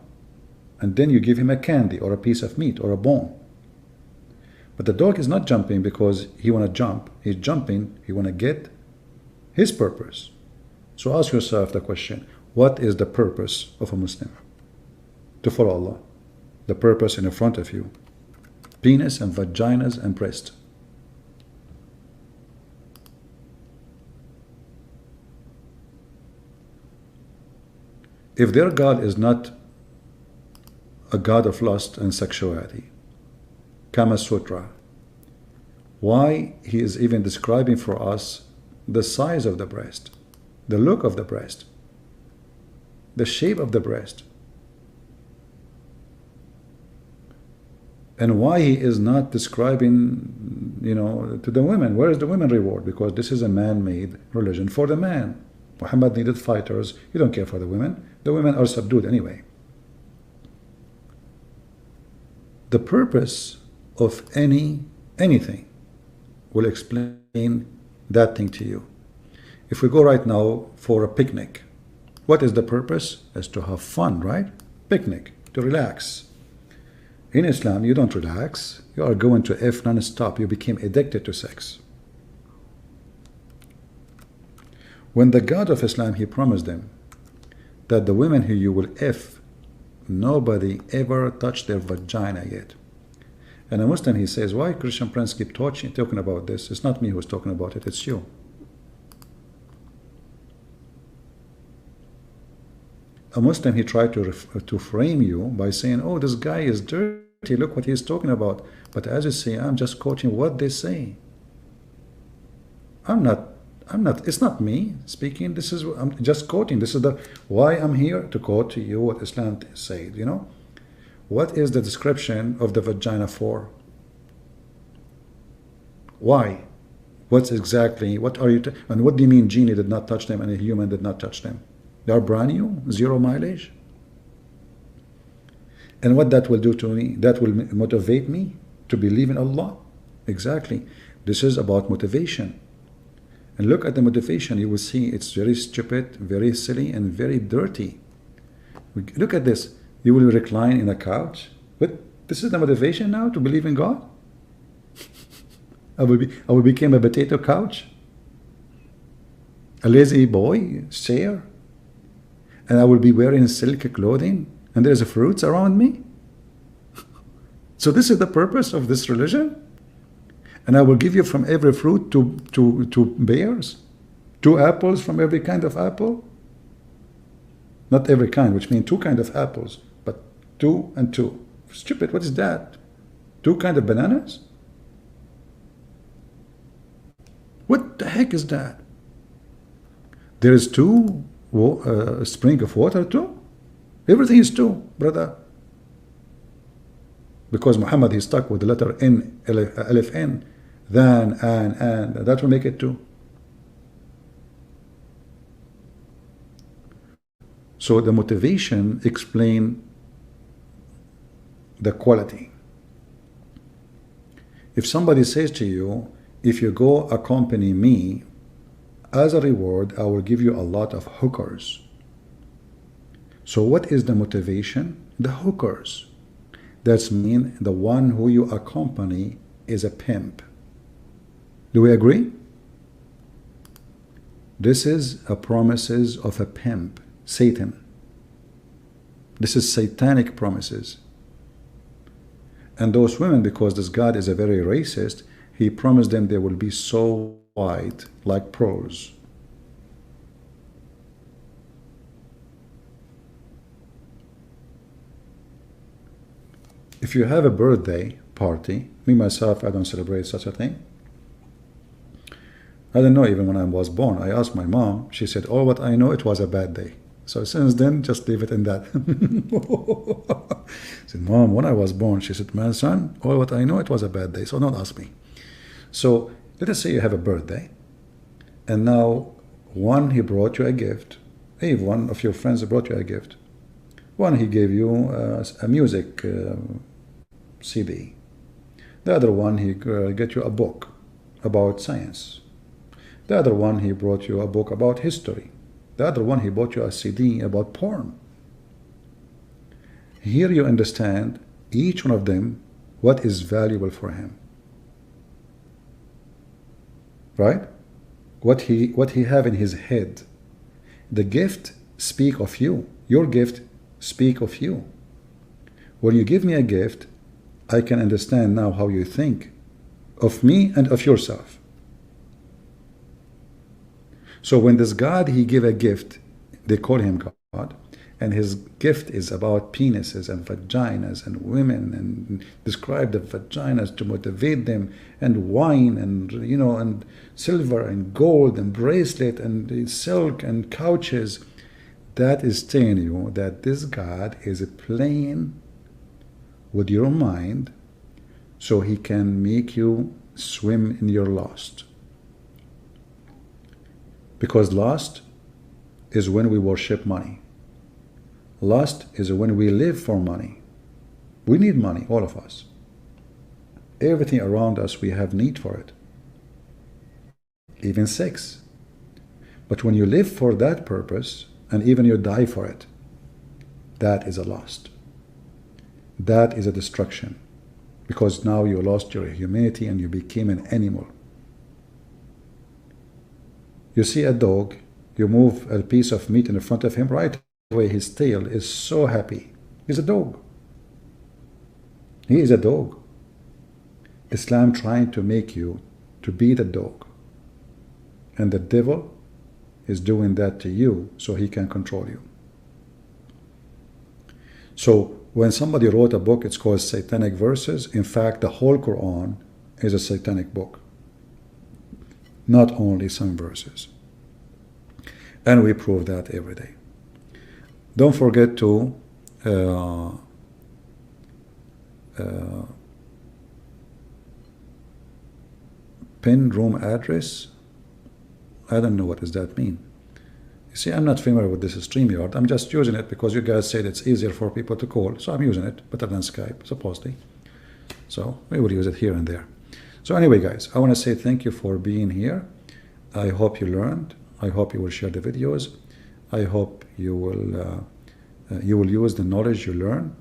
and then you give him a candy or a piece of meat or a bone. But the dog is not jumping because he want to jump. He's jumping, he want to get his purpose. So ask yourself the question, what is the purpose of a Muslim? To follow Allah. The purpose in front of you. Penis and vaginas and breast. If their God is not a God of lust and sexuality, Kama Sutra, why he is even describing for us the size of the breast, the look of the breast, the shape of the breast, and why he is not describing, you know, to the women? Where is the women reward? Because this is a man-made religion for the man. Muhammad needed fighters. You don't care for the women. The women are subdued anyway. The purpose of anything will explain that thing to you. If we go right now for a picnic, what is the purpose? Is to have fun, right? Picnic, to relax. In Islam, you don't relax. You are going to F non-stop. You became addicted to sex. When the God of Islam, he promised them that the women who you will F, nobody ever touched their vagina yet. And a Muslim, he says, why Christian Prince keep talking about this? It's not me who's talking about it, it's you. A Muslim, he tried to frame you by saying, oh, this guy is dirty, look what he's talking about. But as you see, I'm just quoting what they say. It's not me speaking. I'm just quoting. This is why I'm here to quote to you what Islam said. You know, what is the description of the vagina for? Why? What are you? And what do you mean? Genie did not touch them, and a human did not touch them. They are brand new, 0 mileage. And what that will do to me? That will motivate me to believe in Allah. Exactly. This is about motivation. And look at the motivation, you will see it's very stupid, very silly, and very dirty. Look at this. You will recline in a couch. But this is the motivation now to believe in God? I will become a potato couch? A lazy boy chair? And I will be wearing silk clothing? And there's fruits around me? So this is the purpose of this religion? And I will give you from every fruit two bears, 2 apples from every kind of apple. Not every kind, which means 2 kinds of apples, but 2 and 2. Stupid, what is that? 2 kinds of bananas? What the heck is that? There is 2 spring of water too? Everything is 2, brother. Because Muhammad, he's stuck with the letter N, Alif N, than, and, that will make it 2. So the motivation explain the quality. If somebody says to you, if you go accompany me, as a reward, I will give you a lot of hookers. So what is the motivation? The hookers. That's mean the one who you accompany is a pimp. Do we agree? This is a promises of a pimp, Satan. This is satanic promises. And those women, because this God is a very racist, he promised them they will be so white like pearls. If you have a birthday party, me myself, I don't celebrate such a thing. I don't know, even when I was born, I asked my mom, she said, oh, what I know, it was a bad day. So since then, just leave it in that. I said, Mom, when I was born, she said, my son, all what I know, it was a bad day, so don't ask me. So let us say you have a birthday, and now one, he brought you a gift. Hey, one of your friends brought you a gift. One, he gave you a music CD. The other one, he get you a book about science. The other one, he brought you a book about history. The other one, he bought you a CD about porn. Here you understand each one of them, what is valuable for him. Right? What he have in his head. The gift speak of you. Your gift speak of you. When you give me a gift, I can understand now how you think of me and of yourself. So when this God, he give a gift, they call him God, and his gift is about penises and vaginas and women, and describe the vaginas to motivate them, and wine, and and silver and gold and bracelet and silk and couches. That is telling you that this God is playing with your mind so he can make you swim in your lust. Because lust is when we worship money. Lust is when we live for money. We need money, all of us. Everything around us, we have need for it. Even sex. But when you live for that purpose, and even you die for it, that is a lust. That is a destruction. Because now you lost your humanity and you became an animal. You see a dog, you move a piece of meat in front of him, right away his tail is so happy. He's a dog. He is a dog. Islam trying to make you to be the dog. And the devil is doing that to you so he can control you. So when somebody wrote a book, it's called Satanic Verses. In fact, the whole Quran is a satanic book. Not only some verses. And we prove that every day. Don't forget to pin room address. I don't know what does that mean. You see, I'm not familiar with this StreamYard. I'm just using it because you guys said it's easier for people to call. So I'm using it, better than Skype, supposedly. So we will use it here and there. So anyway, guys, I want to say thank you for being here. I hope you learned. I hope you will share the videos. I hope you will use the knowledge you learn.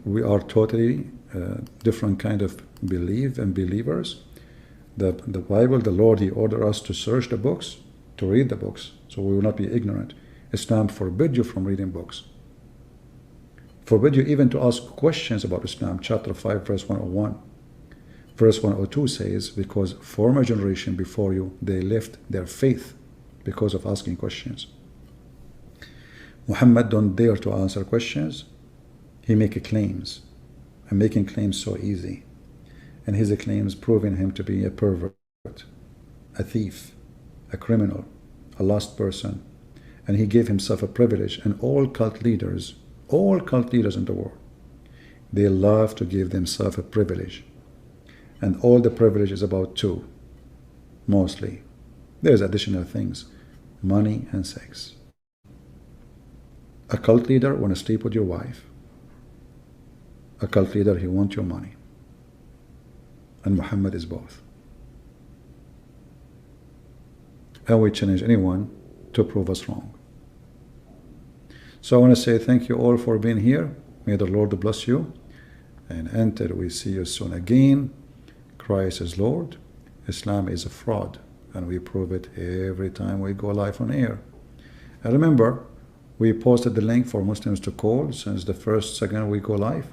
We are totally different kind of belief and believers. The Bible, the Lord, he ordered us to search the books, to read the books, so we will not be ignorant. Islam forbid you from reading books. Forbid you even to ask questions about Islam. Chapter 5, verse 101. Verse 102 says, because former generation before you, they left their faith because of asking questions. Muhammad don't dare to answer questions. He make claims, and making claims so easy. And his claims proving him to be a pervert, a thief, a criminal, a lost person. And he gave himself a privilege, and all cult leaders in the world, They love to give themselves a privilege. And all the privilege is about two, mostly. There's additional things, money and sex. A cult leader want to sleep with your wife. A cult leader, he wants your money. And Muhammad is both. And we challenge anyone to prove us wrong. So I want to say thank you all for being here. May the Lord bless you. And until we see you soon again, Christ is Lord. Islam is a fraud. And we prove it every time we go live on air. And remember, we posted the link for Muslims to call since the first second we go live.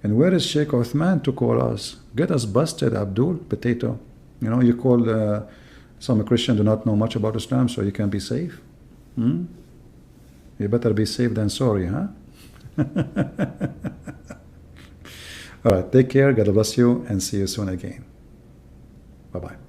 And where is Sheikh Uthman to call us? Get us busted, Abdul, potato. You know, you call some Christian do not know much about Islam, so you can be safe. You better be safe than sorry, huh? All right, take care, God bless you, and see you soon again. Bye-bye.